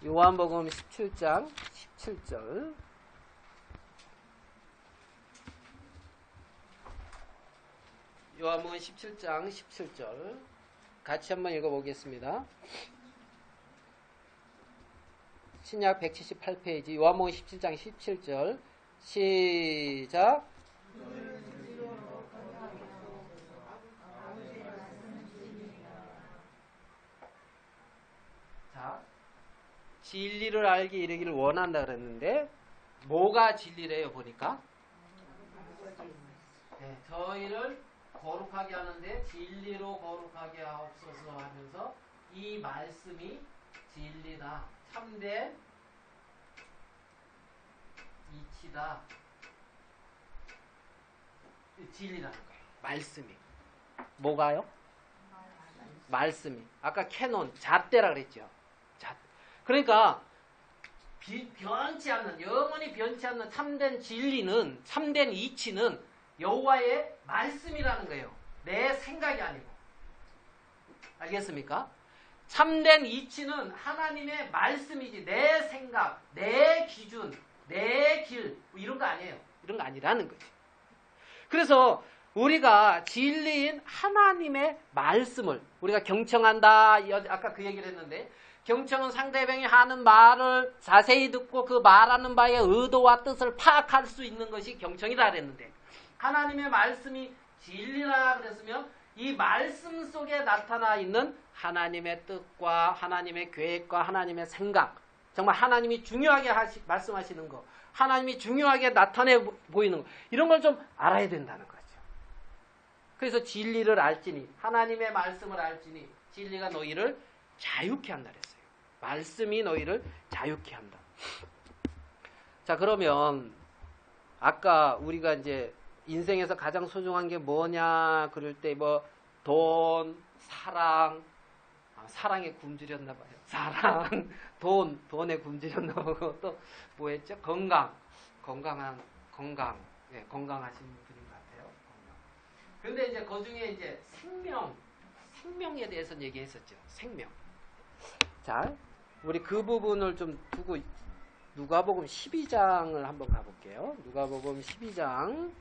요한복음 17장 17절. 요한복음 17장 17절. 같이 한번 읽어보겠습니다. 신약 178페이지 요한복음 17장 17절 시작. 자, 진리를 알게 이르기를 원한다 그랬는데 뭐가 진리래요 보니까? 네, 저희를 거룩하게 하는데 진리로 거룩하게 하옵소서 하면서 이 말씀이 진리다. 참된 이치다. 진리라는 거예요. 말씀이. 뭐가요? 말씀이. 아까 캐논, 잣대라 그랬죠. 그러니까 변치 않는, 영원히 변치 않는 참된 진리는, 참된 이치는 여호와의 말씀이라는 거예요. 내 생각이 아니고. 알겠습니까? 참된 이치는 하나님의 말씀이지 내 생각, 내 기준, 내 길, 뭐 이런 거 아니에요. 이런 거 아니라는 거지. 그래서 우리가 진리인 하나님의 말씀을 우리가 경청한다. 아까 그 얘기를 했는데 경청은 상대방이 하는 말을 자세히 듣고 그 말하는 바의 의도와 뜻을 파악할 수 있는 것이 경청이라 그랬는데 하나님의 말씀이 진리라 그랬으면 이 말씀 속에 나타나 있는 하나님의 뜻과 하나님의 계획과 하나님의 생각, 정말 하나님이 중요하게 말씀하시는 거, 하나님이 중요하게 나타내 보이는 거, 이런 걸 좀 알아야 된다는 거죠. 그래서 진리를 알지니, 하나님의 말씀을 알지니 진리가 너희를 자유케 한다 그랬어요. 말씀이 너희를 자유케 한다. 자, 그러면 아까 우리가 이제 인생에서 가장 소중한 게 뭐냐 그럴 때 뭐 돈, 사랑, 사랑에 굶주렸나 봐요. 사랑, 돈에 굶주렸나 보고 또 뭐 했죠? 건강, 예, 건강하신 분인 것 같아요. 건강. 근데 이제 그 중에 이제 생명에 대해서 얘기했었죠. 생명. 자, 우리 그 부분을 좀 두고 누가복음 12장을 한번 가볼게요. 누가복음 12장.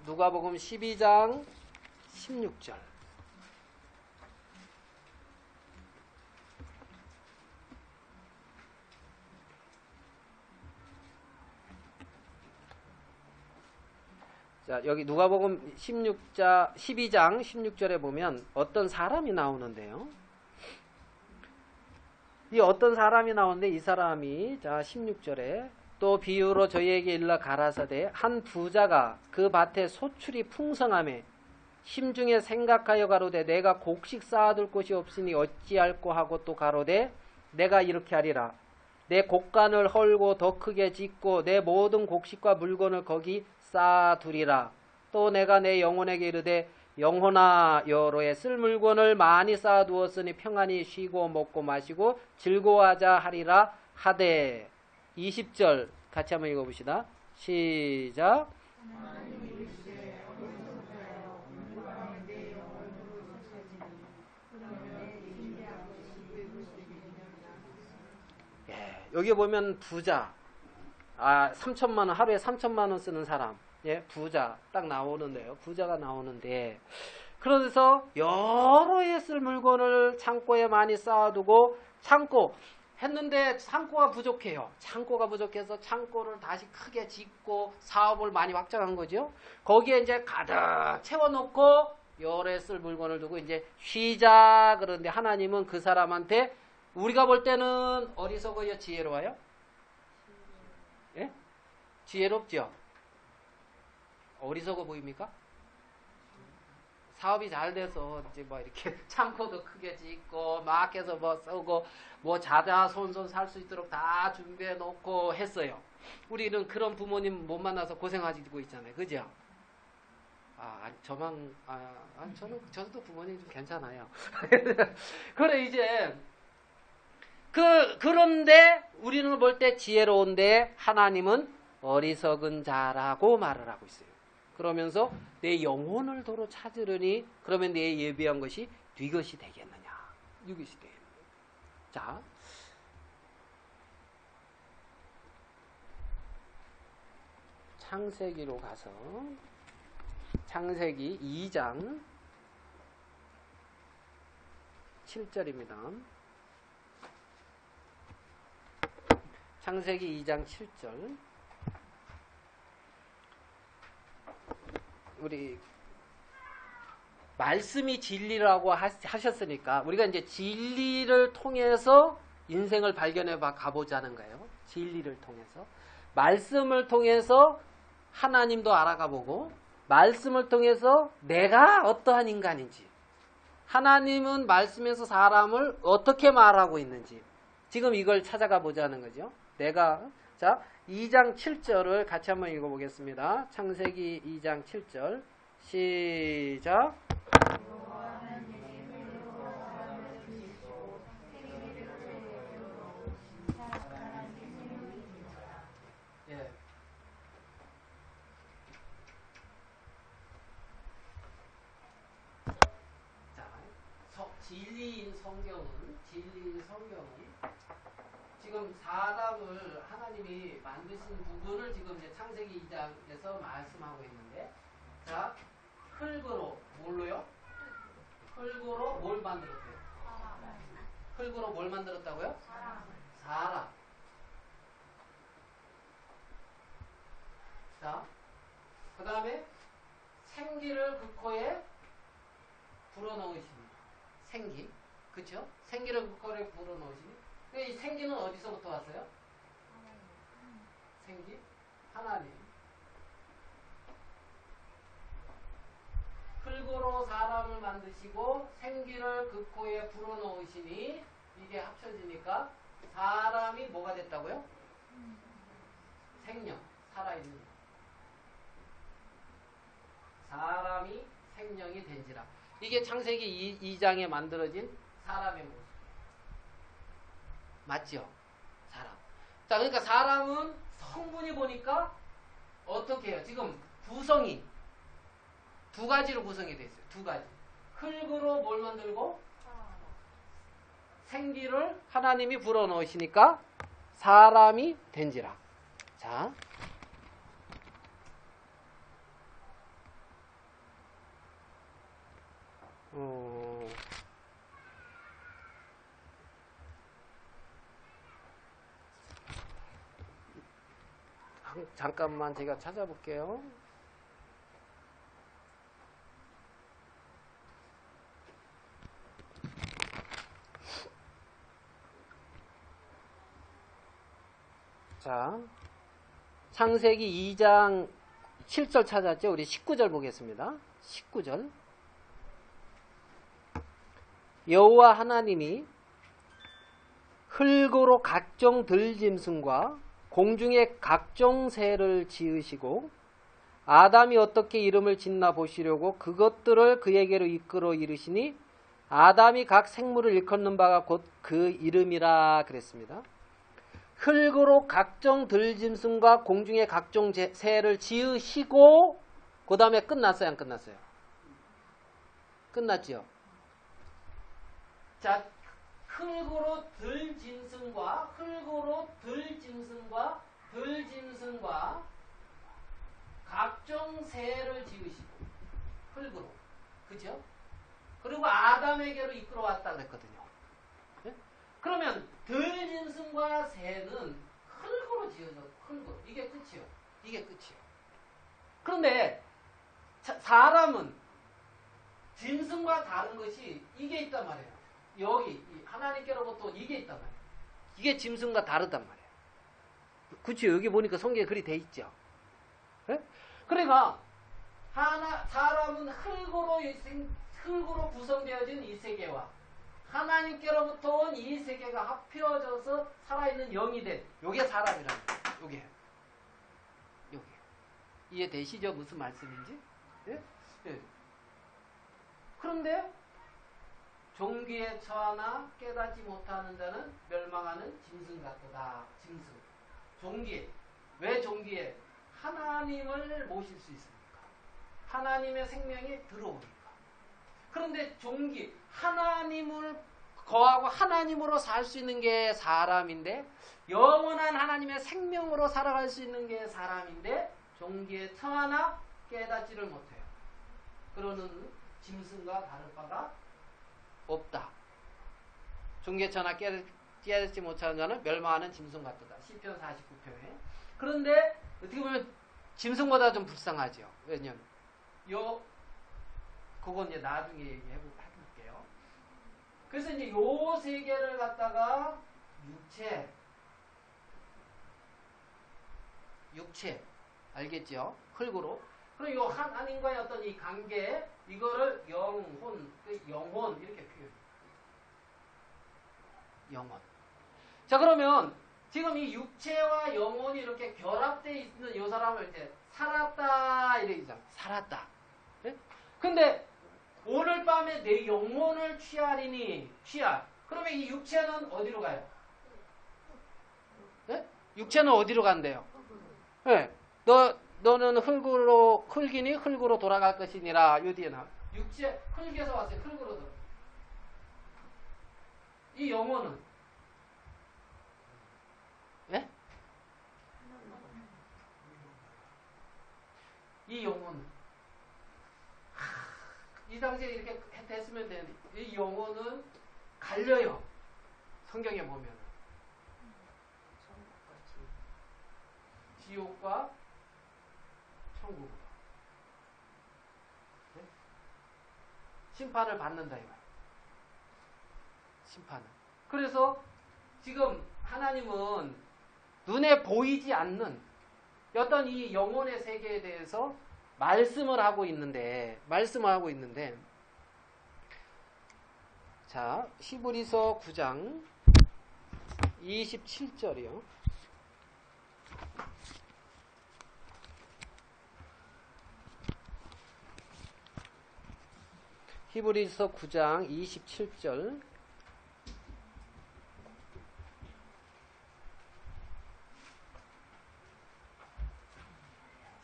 누가복음 12장 16절. 자, 여기 누가복음 12장 16절에 보면 어떤 사람이 나오는데요. 이 어떤 사람이 나오는데 이 사람이 자 16절에 또 비유로 저희에게 일러 가라사대 한 부자가 그 밭에 소출이 풍성하매 심중에 생각하여 가로되 내가 곡식 쌓아둘 곳이 없으니 어찌할꼬 하고 또 가로되 내가 이렇게 하리라 내 곡간을 헐고 더 크게 짓고 내 모든 곡식과 물건을 거기 쌓아두리라 또 내가 내 영혼에게 이르되 영혼아 여로에 쓸 물건을 많이 쌓아두었으니 평안히 쉬고 먹고 마시고 즐거워하자 하리라 하되 20절 같이 한번 읽어봅시다. 시작. 예, 여기 보면 부자 3천만 원 하루에 3천만 원 쓰는 사람 예, 부자 딱 나오는데요. 부자가 나오는데 그래서 여러 해 쓸 물건을 창고에 많이 쌓아두고 창고 했는데 창고가 부족해요. 창고가 부족해서 창고를 다시 크게 짓고 사업을 많이 확장한 거죠. 거기에 이제 가득 채워놓고 여러 해 쓸 물건을 두고 이제 쉬자 그러는데 하나님은 그 사람한테 우리가 볼 때는 어리석어요, 지혜로워요? 예? 지혜롭죠? 어리석어 보입니까? 사업이 잘 돼서 이제 뭐 이렇게 창고도 크게 짓고 마켓에서 뭐 쓰고 뭐 자자손손 살 수 있도록 다 준비해 놓고 했어요. 우리는 그런 부모님 못 만나서 고생하고 있잖아요. 그죠? 저도 부모님 좀 괜찮아요. 그래 이제 그런데 우리는 볼 때 지혜로운데 하나님은 어리석은 자라고 말을 하고 있어요. 그러면서 내 영혼을 도로 찾으려니 그러면 내 예비한 것이 뒤것이 되겠느냐. 이것이 되겠느냐. 자, 창세기로 가서 창세기 2장 7절입니다. 창세기 2장 7절. 우리 말씀이 진리라고 하셨으니까 우리가 이제 진리를 통해서 인생을 발견해 가보자는 거예요. 진리를 통해서. 말씀을 통해서 하나님도 알아가보고 말씀을 통해서 내가 어떠한 인간인지 하나님은 말씀에서 사람을 어떻게 말하고 있는지 지금 이걸 찾아가 보자는 거죠. 자 2장 7절을 같이 한번 읽어보겠습니다. 창세기 2장 7절 시작. 예. 자, 진리인 성경은 지금 사람을 하나님이 만드신 부분을 지금 이제 창세기 2장에서 말씀하고 있는데, 자, 흙으로 뭘로요? 흙으로 뭘 만들었대요? 흙으로 뭘 만들었다고요? 사람. 자, 그 다음에 생기를 그 코에 불어넣으십니다. 생기, 그쵸? 생기를 그 코에 불어넣으십니다. 이 생기는 어디서부터 왔어요? 생기? 하나님. 흙으로 사람을 만드시고 생기를 그 코에 불어넣으시니 이게 합쳐지니까 사람이 뭐가 됐다고요? 생명, 살아있는 것. 사람이 생명이 된지라. 이게 창세기 2장에 만들어진 사람의 모습. 맞죠? 사람. 자, 그러니까 사람은 성분이 보니까 어떻게 해요? 지금 구성이 두 가지로 구성이 되어 있어요. 두 가지. 흙으로 뭘 만들고 생기를 하나님이 불어넣으시니까 사람이 된지라. 자, 잠깐만 제가 찾아볼게요. 자, 창세기 2장 7절 찾았죠? 우리 19절 보겠습니다. 19절. 여호와 하나님이 흙으로 각종 들짐승과 공중의 각종 새를 지으시고 아담이 어떻게 이름을 짓나 보시려고 그것들을 그에게로 이끌어 이르시니 아담이 각 생물을 일컫는 바가 곧 그 이름이라 그랬습니다. 흙으로 각종 들짐승과 공중의 각종 새를 지으시고 그 다음에 끝났어요? 안 끝났어요? 끝났지요? 자, 흙으로 들짐승과 각종 새를 지으시고 흙으로, 그죠? 그리고 아담에게로 이끌어왔다 그랬거든요. 네? 그러면 들짐승과 새는 흙으로 지어져. 흙으로. 이게 끝이요. 이게 끝이요. 그런데 사람은 짐승과 다른 것이 이게 있단 말이에요. 여기 하나님께로부터 이게 있단 말이에요. 이게 짐승과 다르단 말이에요. 그렇죠? 여기 보니까 성경에 그리 돼 있죠. 네? 그러니까 사람은 흙으로 구성되어진 이 세계와 하나님께로부터 온 이 세계가 합혀져서 살아있는 영이 된 요게 사람이라는 거예요. 요게 이해되시죠? 무슨 말씀인지? 네? 네. 그런데 종기에 처하나 깨닫지 못하는 자는 멸망하는 짐승 같도다. 짐승. 종기에. 왜 종기에? 하나님을 모실 수 있으니까. 하나님의 생명이 들어오니까. 그런데 종기, 하나님을 거하고 하나님으로 살 수 있는 게 사람인데 영원한 하나님의 생명으로 살아갈 수 있는 게 사람인데 종기에 처하나 깨닫지를 못해요. 그러는 짐승과 다를 바가 없다. 종기에 처하나 깨닫지 깨닫지 못하는 자는 멸망하는 짐승 같도다. 시편 49편에. 그런데 어떻게 보면 짐승보다 좀 불쌍하죠. 왜냐면 그건 이제 나중에 얘기해볼게요. 그래서 이제 요 세 개를 갖다가 육체 알겠죠? 흙으로. 그럼 요 하나님과의 어떤 이 관계 이거를 영혼 이렇게 표현해요. 영혼. 자, 그러면 지금 이 육체와 영혼이 이렇게 결합되어 있는 이 사람을 이제 살았다 이러죠. 살았다. 네? 근데 오늘 밤에 내 영혼을 취하리니 취할. 그러면 이 육체는 어디로 가요? 네? 육체는 어디로 간대요? 네. 너는 흙이니 흙으로 돌아갈 것이니라. 요 뒤에 나. 육체 흙에서 왔어요. 흙으로 돌아. 이 영혼은 네? 이 영혼은 이 당시에 이렇게 됐으면 되는데 이 영혼은 갈려요. 성경에 보면 지옥과 천국으로 네? 심판을 받는다 이거야. 심판은. 그래서 지금 하나님은 눈에 보이지 않는 어떤 이 영혼의 세계에 대해서 말씀을 하고 있는데 자, 히브리서 9장 27절이요. 히브리서 9장 27절.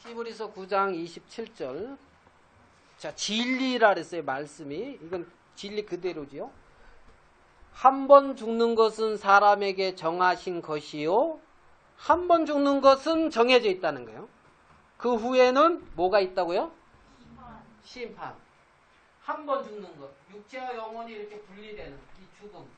히브리서 9장 27절. 자, 진리라 그랬어요. 말씀이. 이건 진리 그대로지요. 한 번 죽는 것은 사람에게 정하신 것이요. 한 번 죽는 것은 정해져 있다는 거예요. 그 후에는 뭐가 있다고요? 심판. 한 번 죽는 것. 육체와 영혼이 이렇게 분리되는 이 죽음.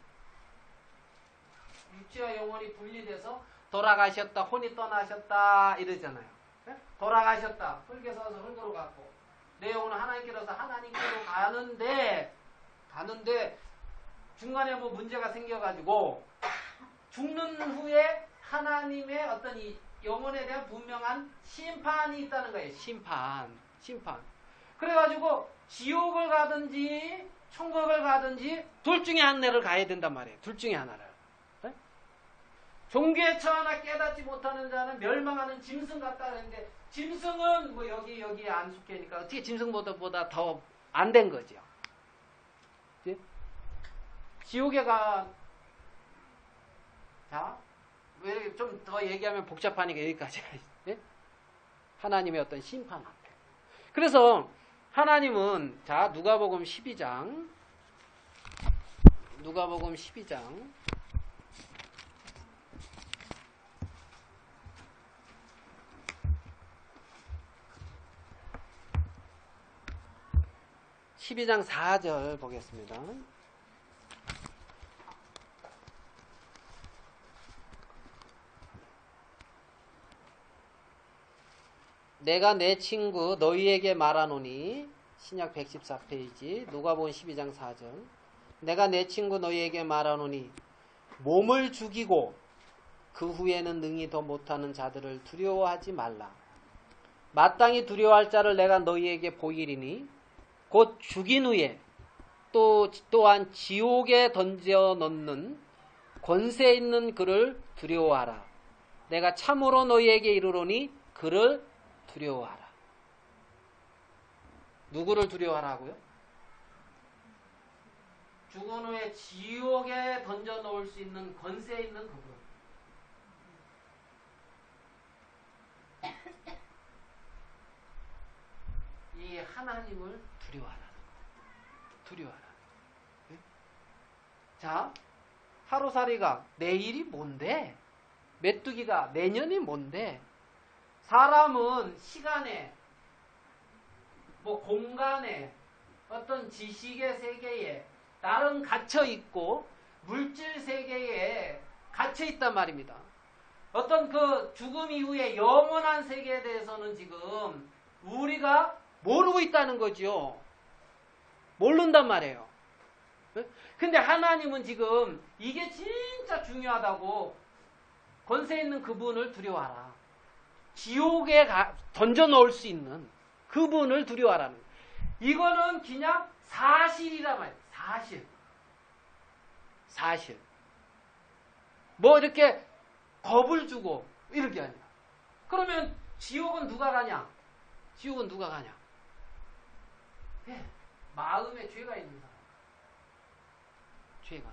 육체와 영혼이 분리돼서 돌아가셨다, 혼이 떠나셨다 이러잖아요. 네? 돌아가셨다. 흙에서 와서 흙으로 갔고 내 영혼은 하나님께로서 하나님께로 가는데 중간에 뭐 문제가 생겨가지고 죽는 후에 하나님의 어떤 이 영혼에 대한 분명한 심판이 있다는 거예요. 심판. 그래가지고 지옥을 가든지 천국을 가든지 둘 중에 하나를 가야 된단 말이에요. 둘 중에 하나를. 네? 종교에 처하나 깨닫지 못하는 자는 멸망하는 짐승 같다 그랬는데 짐승은 뭐 여기에 안 속해니까 어떻게 짐승보다 더 안 된 거죠. 네? 지옥에 자, 왜 좀 더 얘기하면 복잡하니까 여기까지. 네? 하나님의 어떤 심판 앞에. 그래서 하나님은 자 누가복음 12장 12장 4절 보겠습니다. 내가 내 친구 너희에게 말하노니 신약 114페이지 누가복음 12장 4절 내가 내 친구 너희에게 말하노니 몸을 죽이고 그 후에는 능히 더 못하는 자들을 두려워하지 말라. 마땅히 두려워할 자를 내가 너희에게 보이리니 곧 죽인 후에 또한 지옥에 던져 넣는 권세 있는 그를 두려워하라. 내가 참으로 너희에게 이르노니 그를 두려워하라. 누구를 두려워하라고요? 죽은 후에 지옥에 던져 놓을 수 있는 권세 있는 그분. 이 하나님을 두려워하라. 네? 자, 하루살이가 내일이 뭔데? 메뚜기가 내년이 뭔데? 사람은 시간에, 뭐 공간에, 어떤 지식의 세계에 나름 갇혀 있고 물질 세계에 갇혀 있단 말입니다. 어떤 그 죽음 이후에 영원한 세계에 대해서는 지금 우리가 모르고 있다는 거죠. 모른단 말이에요. 근데 하나님은 지금 이게 진짜 중요하다고 권세 있는 그분을 두려워하라. 지옥에 던져 넣을 수 있는 그분을 두려워하라는 거예요. 이거는 그냥 사실이란 말이에요. 사실. 뭐 이렇게 겁을 주고 이런 게 아니라. 그러면 지옥은 누가 가냐? 지옥은 누가 가냐? 네, 마음에 죄가 있는 사람. 죄가.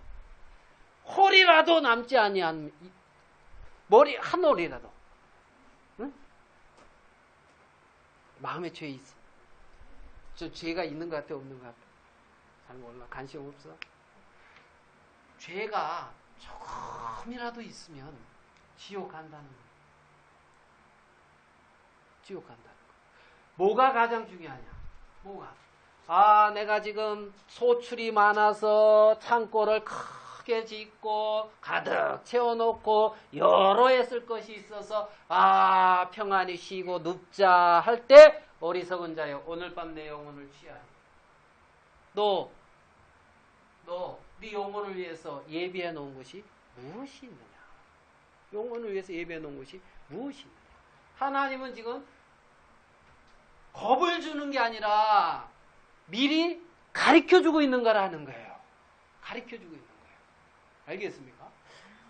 홀이라도 남지 아니한 머리 한 올이라도. 응? 마음에 죄 있어. 저 죄가 있는 것 같아, 없는 것 같아? 잘 몰라. 관심 없어. 죄가 조금이라도 있으면 지옥 간다는 거예요. 지옥 간다는 거예요. 뭐가 가장 중요하냐? 뭐가? 내가 지금 소출이 많아서 창고를 크게 짓고 가득 채워놓고 여러 해 쓸 것이 있어서 평안히 쉬고 눕자 할 때 어리석은 자여 오늘 밤 내 영혼을 취하리. 너 네 영혼을 위해서 예비해 놓은 것이 무엇이 있느냐? 영혼을 위해서 예비해 놓은 것이 무엇이 있느냐? 하나님은 지금 겁을 주는 게 아니라 미리 가르쳐주고 있는 거라는 거예요. 가르쳐주고 있는 거예요. 알겠습니까?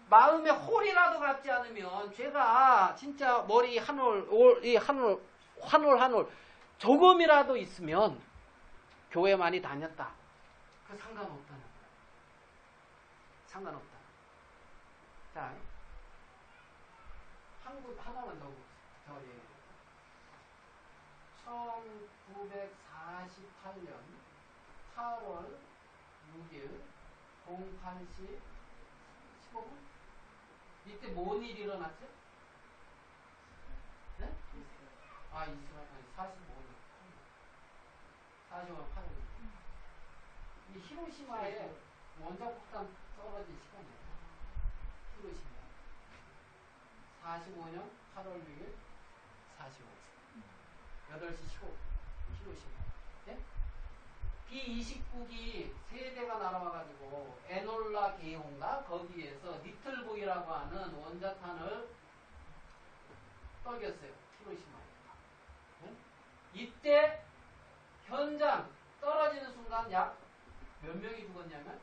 마음에 홀이라도 갖지 않으면 죄가 진짜 머리 한 올 조금이라도 있으면 교회 많이 다녔다. 그 상관없다는 거예요. 상관없다. 자, 한국 하나만 더 얘기해요. 1948년 8월 6일 08시 15분? 이때 뭔 일이 일어났죠? 네? 이스라엘 45년 8월 이 히로시마에 원자폭탄 떨어진 시간이에요. 히로시마 45년 8월 6일 45분 8시 15분 히로시마. 네? B-29기 3대가 날아와가지고 에놀라 계홍가 거기에서 리틀보이라고 하는 원자탄을 떨겼어요. 히로시마에. 네? 이때 현장 떨어지는 순간 약 몇 명이 죽었냐면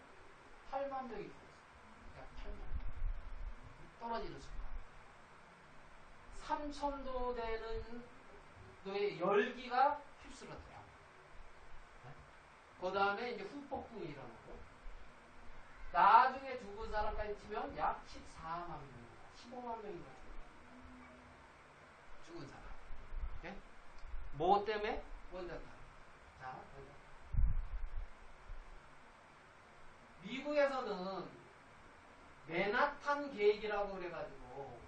8만 명이 죽었어요. 약 8만. 떨어지는 순간. 3,000도 되는 노의 열기가 휩쓸었대요. 그 다음에 이제 후폭풍이 일어나고, 나중에 죽은 사람까지 치면 약 14만 명입니다. 15만 명인가 죽은 사람. 네? 뭐 때문에? 원자탄. 자, 원자탄. 미국에서는 맨하탄 계획이라고 그래가지고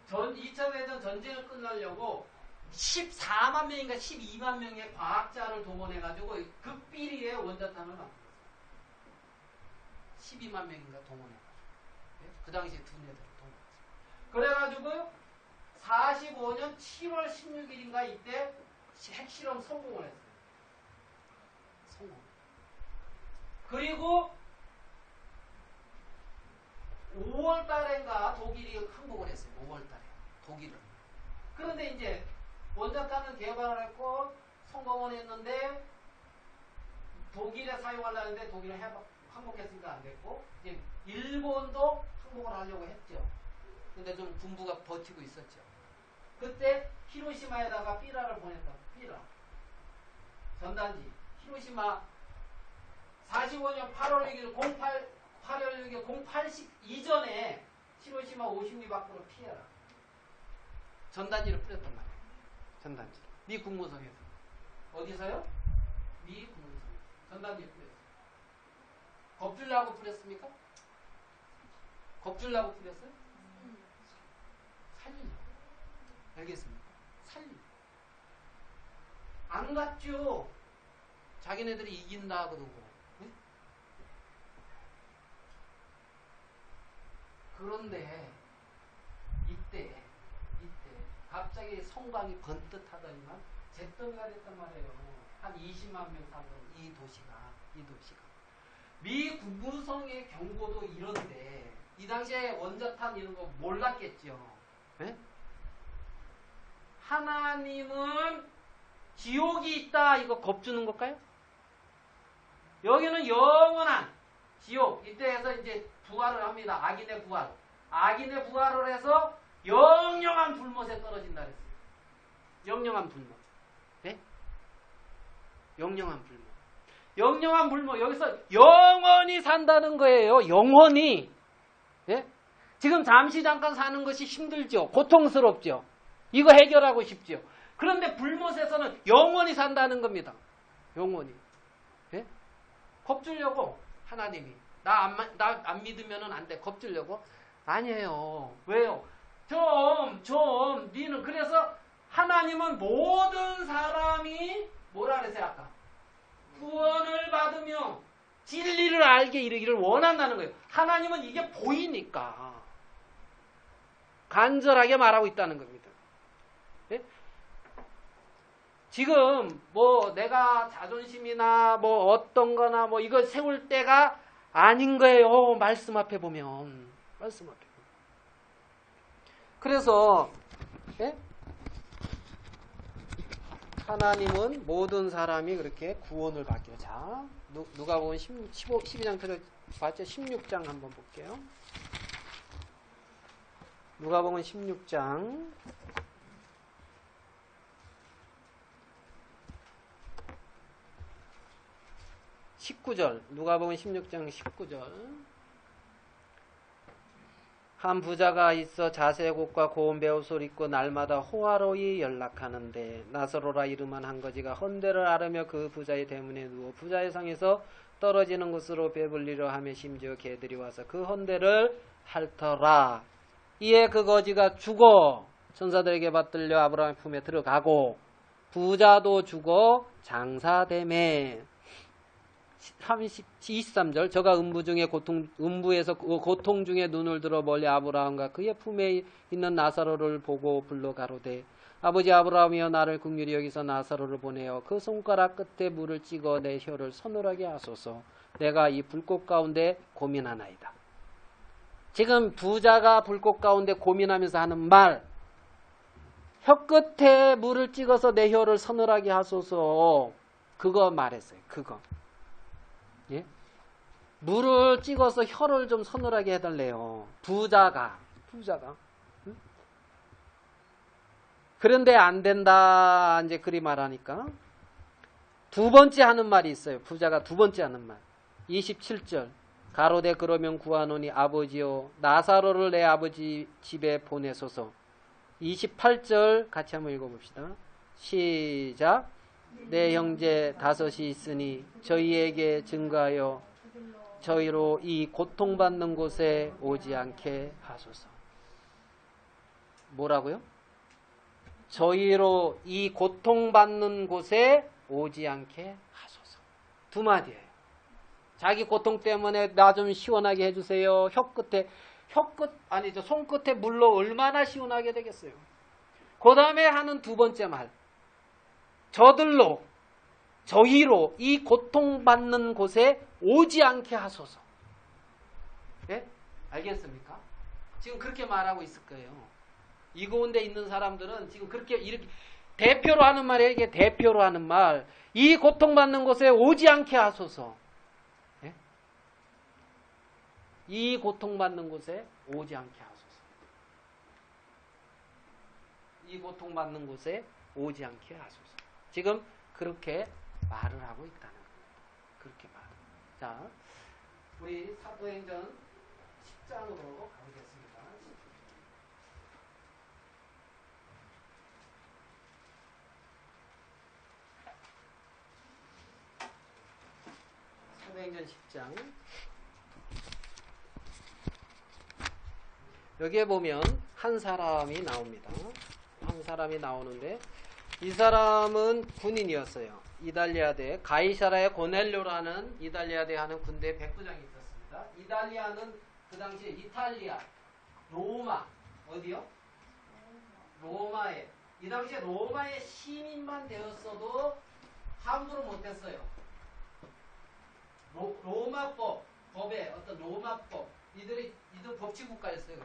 2차 대전 전쟁을 끝내려고 14만 명인가 12만 명의 과학자를 동원해가지고 극비리의 원자탄을 만들었어요. 12만 명인가 동원해가지고. 그 당시에 두뇌들을 동원했어요. 그래가지고 45년 7월 16일인가 이때 핵실험 성공을 했어요. 성공. 그리고 5월 달인가 독일이 항복을 했어요. 5월 달에. 독일은. 그런데 이제 원자탄은 개발을 했고 성공을 했는데 독일에 사용하려는데 독일은 항복했으니까 안 됐고 이제 일본도 항복을 하려고 했죠. 근데 좀 군부가 버티고 있었죠. 그때 히로시마에다가 삐라를 보냈다. 삐라. 전단지. 히로시마 45년 8월 6일 8월 6일 08시 이전에 히로시마 50리 밖으로 피해라. 전단지를 뿌렸단 말이에요. 전단지. 미 국무성에서. 어디서요? 미 국무성에서. 전단지를 뿌렸어요. 겁주려고 뿌렸습니까? 겁주려고 뿌렸어요? 살리려. 알겠습니까? 살리려. 안 갔죠. 자기네들이 이긴다 그러고. 그런데 이때 갑자기 성곽이 번뜩하더니만 잿더미가 됐단 말이에요. 한 20만 명 살던 이 도시가. 미 구무성의 경고도 이런데 이 당시에 원자탄 이런 거 몰랐겠죠. 네? 하나님은 지옥이 있다 이거 겁주는 걸까요? 여기는 영원한 지옥. 이때에서 이제 부활을 합니다. 악인의 부활. 악인의 부활을 해서 영영한 불못에 떨어진다 그랬어요. 영영한 불못. 네? 영영한 불못. 영영한 불못. 여기서 영원히 산다는 거예요. 영원히. 네? 지금 잠깐 사는 것이 힘들죠. 고통스럽죠. 이거 해결하고 싶죠. 그런데 불못에서는 영원히 산다는 겁니다. 영원히. 네? 겁주려고 하나님이. 나 안 믿으면 안 돼. 겁주려고? 아니에요. 왜요? 니는 그래서 하나님은 모든 사람이 뭐라 그랬어요 아까? 구원을 받으며 진리를 알게 이르기를 원한다는 거예요. 하나님은 이게 보이니까 간절하게 말하고 있다는 겁니다. 네? 지금 뭐 내가 자존심이나 뭐 어떤 거나 뭐 이거 세울 때가 아닌 거예요. 말씀 앞에 보면. 그래서 네? 하나님은 모든 사람이 그렇게 구원을 받기로. 자, 누가복음 12장 봤죠? 16장 한번 볼게요. 누가복음 16장 19절. 누가복음 16장 19절. 한 부자가 있어 자색 옷과 고운 베옷을 입고 날마다 호화로이 연락하는데 나사로라 이름한 한 거지가 헌대를 앓으며 그 부자의 대문에 누워 부자의 상에서 떨어지는 곳으로 배불리려 하며 심지어 개들이 와서 그 헌대를 핥더라. 이에 그 거지가 죽어 천사들에게 받들려 아브라함의 품에 들어가고 부자도 죽어 장사되매. 23절. 저가 음부에서 고통 중에 눈을 들어 멀리 아브라함과 그의 품에 있는 나사로를 보고 불러 가로되 아버지 아브라함이여 나를 긍휼히 여기서 나사로를 보내어 그 손가락 끝에 물을 찍어 내 혀를 서늘하게 하소서. 내가 이 불꽃 가운데 고민하나이다. 지금 부자가 불꽃 가운데 고민하면서 하는 말, 혀 끝에 물을 찍어서 내 혀를 서늘하게 하소서. 그거 말했어요. 그거. 예? 물을 찍어서 혀를 좀 서늘하게 해달래요. 부자가. 응? 그런데 안 된다. 이제 그리 말하니까. 두 번째 하는 말이 있어요. 부자가 두 번째 하는 말. 27절. 가로되 그러면 구하노니 아버지요 나사로를 내 아버지 집에 보내소서. 28절 같이 한번 읽어봅시다. 시작. 내 형제 다섯이 있으니 저희에게 증거하여 저희로 이 고통받는 곳에 오지 않게 하소서. 뭐라고요? 저희로 이 고통받는 곳에 오지 않게 하소서. 두 마디예요. 자기 고통 때문에 나 좀 시원하게 해주세요. 손끝에 물로 얼마나 시원하게 되겠어요. 그 다음에 하는 두 번째 말. 저희로 이 고통받는 곳에 오지 않게 하소서. 네? 알겠습니까? 지금 그렇게 말하고 있을 거예요. 이 가운데 있는 사람들은 지금 그렇게 이렇게 대표로 하는 말이에요. 이게 대표로 하는 말. 이 고통받는 곳에 오지 않게 하소서. 네? 이 고통받는 곳에 오지 않게 하소서. 이 고통받는 곳에 오지 않게 하소서. 지금 그렇게 말을 하고 있다는 겁니다. 그렇게 말. 자, 우리 사도행전 10장으로 가보겠습니다. 사도행전 10장. 여기에 보면 한 사람이 나옵니다. 한 사람이 나오는데 이 사람은 군인이었어요. 이달리아대 가이사라의 고넬료라는 이달리아대 하는 군대 백부장이 있었습니다. 이달리아는 그 당시에 이탈리아 로마. 어디요? 로마에. 이 당시에 로마의 시민만 되었어도 함부로 못했어요. 법의 어떤 로마법. 이들 법치국가였어요.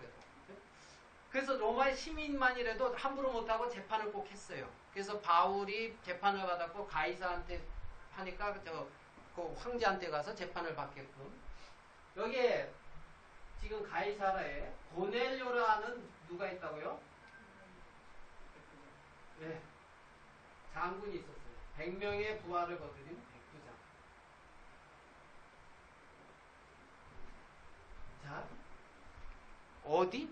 그래서 로마의 시민만이라도 함부로 못하고 재판을 꼭 했어요. 그래서 바울이 재판을 받았고 가이사한테 하니까 그 황제한테 가서 재판을 받게끔. 여기에 지금 가이사라에 고넬료라는 누가 있다고요? 네. 장군이 있었어요. 100명의 부하를 거두린 백부장. 자, 어디?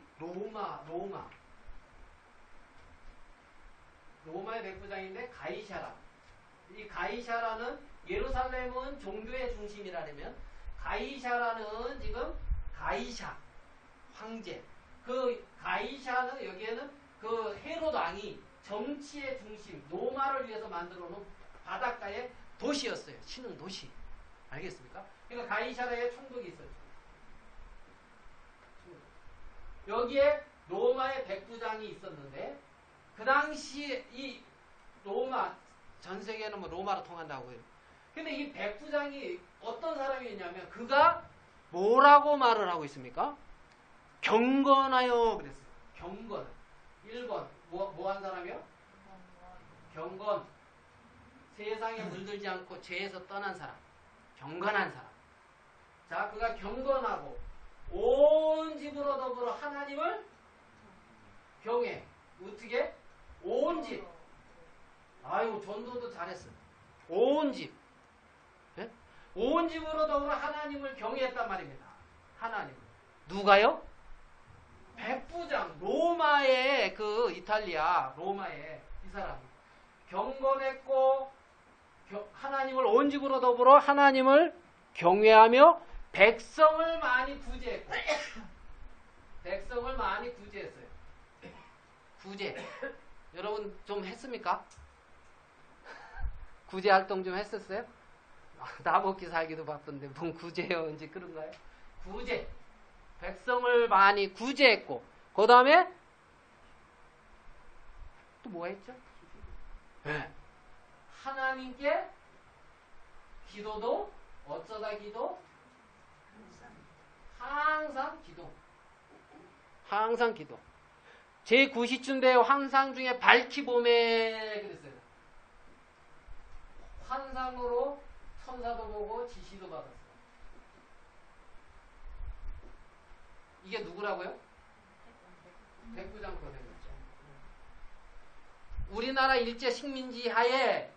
로마의 백부장인데 가이샤라. 이 가이샤라는 예루살렘은 종교의 중심이라면 가이샤라는 지금 가이샤 황제. 그 가이샤는 여기에는 그 헤롯 왕이 정치의 중심 로마를 위해서 만들어 놓은 바닷가의 도시였어요. 신흥 도시. 알겠습니까? 그러니까 가이샤라에 총독이 있었죠. 여기에 로마의 백부장이 있었는데 그 당시 이 로마 전 세계는 뭐 로마로 통한다고요. 근데 이 백부장이 어떤 사람이었냐면 그가 뭐라고 말을 하고 있습니까? 경건하여 그랬어요. 경건. 1번 뭐 한 사람이요? 경건. 세상에 물들지 않고 죄에서 떠난 사람. 경건한 사람. 자, 그가 경건하고 온 집으로 더불어 하나님을 경외. 어떻게? 온 집. 아이고 전도도 잘했어. 온 집. 네? 온 집으로 더불어 하나님을 경외했단 말입니다. 하나님. 누가요? 백부장. 로마의 그 이탈리아 로마의 이 사람. 경건했고 하나님을 온 집으로 더불어 하나님을 경외하며 백성을 많이 구제했고 백성을 많이 구제했어요. 구제. 여러분 좀 했습니까? 구제 활동 좀 했었어요? 나 먹기 살기도 바쁜데 뭔 구제요? 이제 그런가요? 구제. 백성을 많이 구제했고 그 다음에 또 뭐 했죠? 네. 하나님께 기도도 어쩌다 기도? 항상 기도. 항상 기도. 제9시쯤 환상 중에 발키봄에 그랬어요. 환상으로 천사도 보고 지시도 받았어요. 이게 누구라고요? 백부장 고생했죠. 우리나라 일제 식민지 하에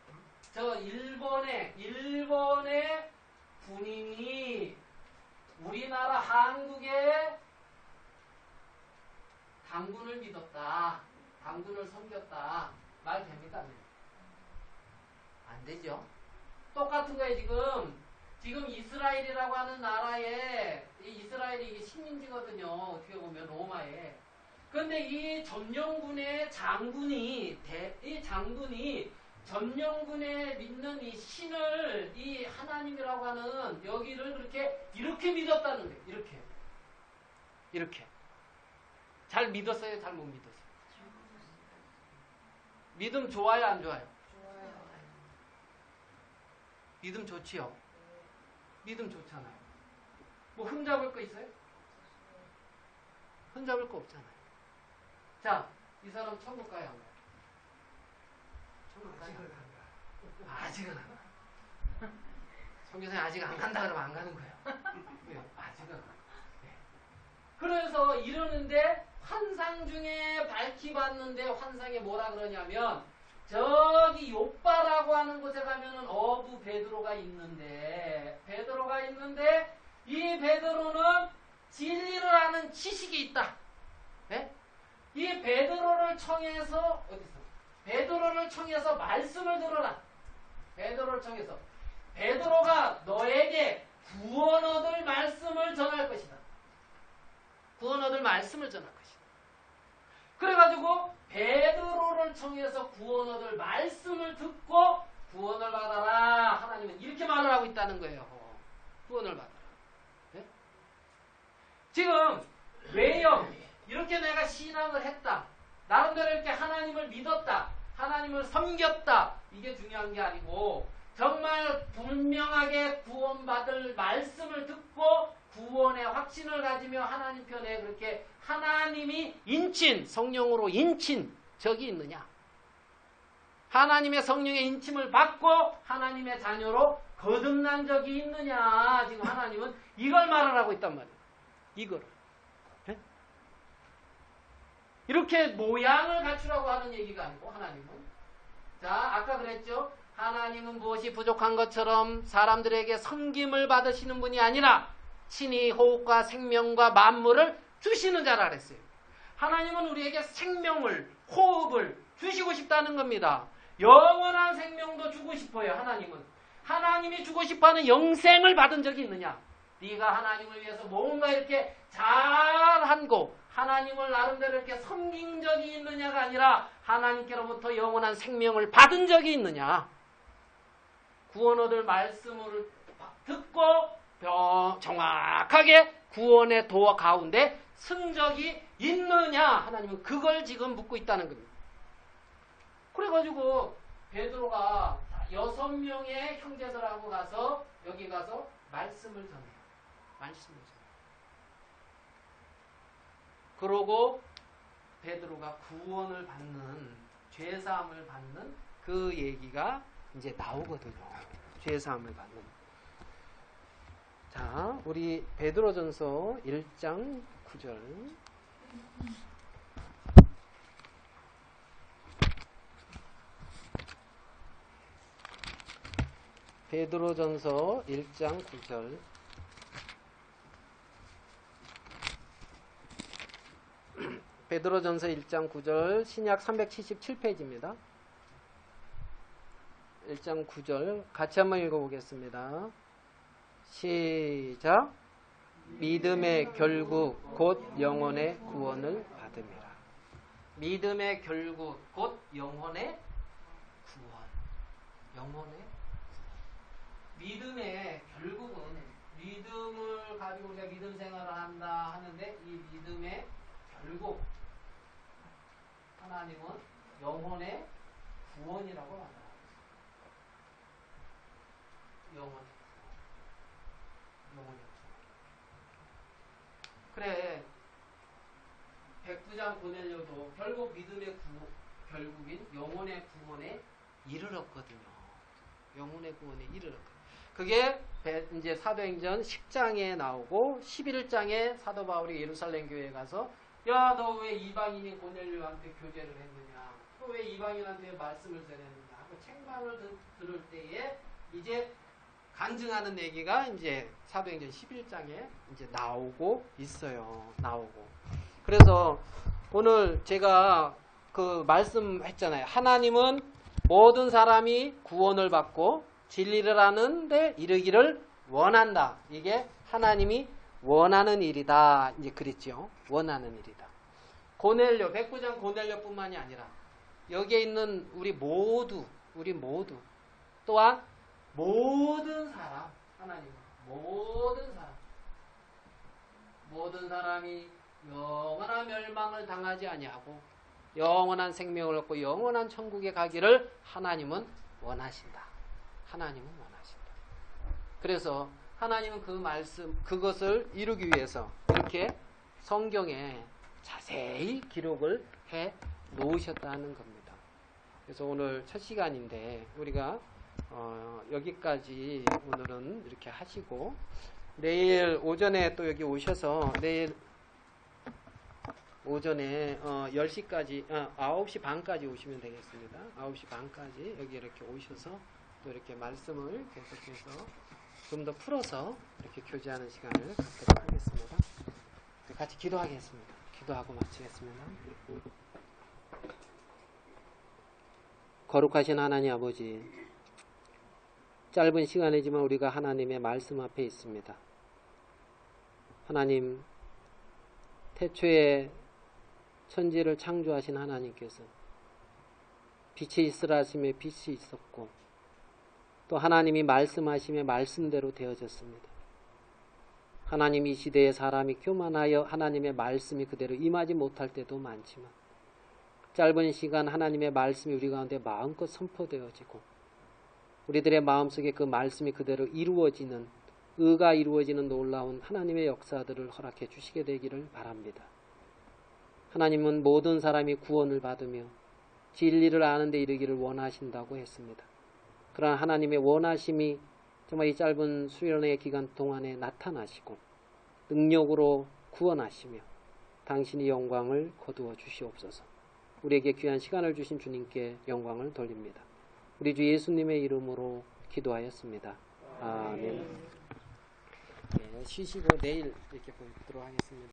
저 일본의 군인이 우리나라 한국의 당군을 믿었다. 당군을 섬겼다. 말 됩니까? 안 되죠. 똑같은 거예요. 지금 이스라엘이라고 하는 나라에 이스라엘이 이게 식민지거든요. 어떻게 보면 로마에. 그런데 이 점령군의 장군이 점령군에 믿는 이 신을 이 하나님이라고 하는 여기를 이렇게 믿었다는 거예요. 이렇게. 잘 믿었어요? 잘 못 믿었어요? 믿음 좋아요? 안 좋아요? 좋아요. 믿음 좋지요? 믿음 좋잖아요. 뭐 흠잡을 거 있어요? 흠잡을 거 없잖아요. 자, 이 사람 천국 가요? 안 가요? 천국 가요? 아직은 안 가. 성교사님 아직 안 간다 그러면 안 가는 거예요. 네, 아직은 안 가. 네. 그래서 이러는데 환상 중에 밝히봤는데 환상에 뭐라 그러냐면 저기 요빠라고 하는 곳에 가면은 어부 베드로가 있는데 이 베드로는 진리를 아는 지식이 있다. 네? 이 베드로를 청해서 베드로를 청해서 말씀을 들어라. 베드로가 너에게 구원 얻을 말씀을 전할 것이다. 그래가지고 베드로를 청해서 구원 얻을 말씀을 듣고 구원을 받아라. 하나님은 이렇게 말을 하고 있다는 거예요. 구원을 받아라. 네? 지금 외형 이렇게 내가 신앙을 했다. 나름대로 이렇게 하나님을 믿었다. 하나님을 섬겼다. 이게 중요한 게 아니고 정말 분명하게 구원받을 말씀을 듣고 구원의 확신을 가지며 하나님 편에 그렇게 하나님이 인친, 성령으로 인친 적이 있느냐. 하나님의 성령의 인침을 받고 하나님의 자녀로 거듭난 적이 있느냐. 지금 하나님은 이걸 말하라고 있단 말이에요. 이거를. 네? 이렇게 모양을 갖추라고 하는 얘기가 아니고 하나님은. 자, 아까 그랬죠. 하나님은 무엇이 부족한 것처럼 사람들에게 섬김을 받으시는 분이 아니라 친히 호흡과 생명과 만물을 주시는 자라 그랬어요. 하나님은 우리에게 생명을, 호흡을 주시고 싶다는 겁니다. 영원한 생명도 주고 싶어요. 하나님은. 하나님이 주고 싶어하는 영생을 받은 적이 있느냐? 네가 하나님을 위해서 뭔가 이렇게 잘한 거, 하나님을 나름대로 이렇게 섬긴 적이 있느냐가 아니라 하나님께로부터 영원한 생명을 받은 적이 있느냐? 구원 얻을 말씀을 듣고 정확하게 구원의 도어 가운데 쓴 적이 있느냐? 하나님은 그걸 지금 묻고 있다는 겁니다. 그래가지고 베드로가 6명의 형제들하고 가서 여기 가서 말씀을 전해요. 말씀을 전해요. 그러고 베드로가 구원을 받는, 죄사함을 받는 그 얘기가 이제 나오거든요. 죄사함을 받는. 자, 우리 베드로전서 1장 9절. 베드로전서 1장 9절. 베드로전서 1장 9절 신약 377페이지입니다. 1장 9절 같이 한번 읽어보겠습니다. 시작. 믿음의 결국 곧 영혼의 구원을 받음이라. 믿음의 결국 곧 영혼의 구원. 영혼의 구원. 믿음의 결국은 믿음을 가지고 우리가 믿음 생활을 한다 하는데 이 믿음의 결국 하나님은 영혼의 구원이라고 말합니다. 영혼의 구원. 그래, 백부장 고넬료도 결국 믿음의 결국인 영혼의 구원에 이르렀거든요. 영혼의 구원에 이르렀거든요. 그게 이제 사도행전 10장에 나오고 11장에 사도 바울이 예루살렘 교회에 가서 야, 너 왜 이방인인 고넬료한테 교제를 했느냐? 또 왜 이방인한테 말씀을 전했느냐? 하고 책망을 들을 때에 이제 간증하는 얘기가 이제 사도행전 11장에 이제 나오고 있어요. 나오고. 그래서 오늘 제가 그 말씀했잖아요. 하나님은 모든 사람이 구원을 받고 진리를 아는데 이르기를 원한다. 이게 하나님이 원하는 일이다. 이제 그랬죠. 원하는 일이다. 고넬료, 백부장 고넬료뿐만이 아니라 여기에 있는 우리 모두 또한 모든 사람, 하나님, 모든 사람이 영원한 멸망을 당하지 아니하고 영원한 생명을 얻고 영원한 천국에 가기를 하나님은 원하신다. 하나님은 원하신다. 그래서 하나님은 그 말씀, 그것을 이루기 위해서 이렇게 성경에 자세히 기록을 해 놓으셨다는 겁니다. 그래서 오늘 첫 시간인데 우리가 여기까지 오늘은 이렇게 하시고 내일 오전에 또 여기 오셔서 내일 오전에 10시까지 9시 반까지 오시면 되겠습니다. 9시 반까지 여기 이렇게 오셔서 또 이렇게 말씀을 계속해서 좀 더 풀어서 이렇게 교제하는 시간을 갖도록 하겠습니다. 같이 기도하겠습니다. 기도하고 마치겠습니다. 거룩하신 하나님 아버지, 짧은 시간이지만 우리가 하나님의 말씀 앞에 있습니다. 하나님, 태초에 천지를 창조하신 하나님께서 빛이 있으라 하심에 빛이 있었고 또 하나님이 말씀하심에 말씀대로 되어졌습니다. 하나님 이 시대에 사람이 교만하여 하나님의 말씀이 그대로 임하지 못할 때도 많지만 짧은 시간 하나님의 말씀이 우리 가운데 마음껏 선포되어지고 우리들의 마음속에 그 말씀이 그대로 이루어지는 의가 이루어지는 놀라운 하나님의 역사들을 허락해 주시게 되기를 바랍니다. 하나님은 모든 사람이 구원을 받으며 진리를 아는 데 이르기를 원하신다고 했습니다. 그러나 하나님의 원하심이 정말 이 짧은 수련의 기간 동안에 나타나시고 능력으로 구원하시며 당신이 영광을 거두어 주시옵소서. 우리에게 귀한 시간을 주신 주님께 영광을 돌립니다. 우리 주 예수님의 이름으로 기도하였습니다. 아멘. 네, 쉬시고 내일 이렇게 보도록 하겠습니다.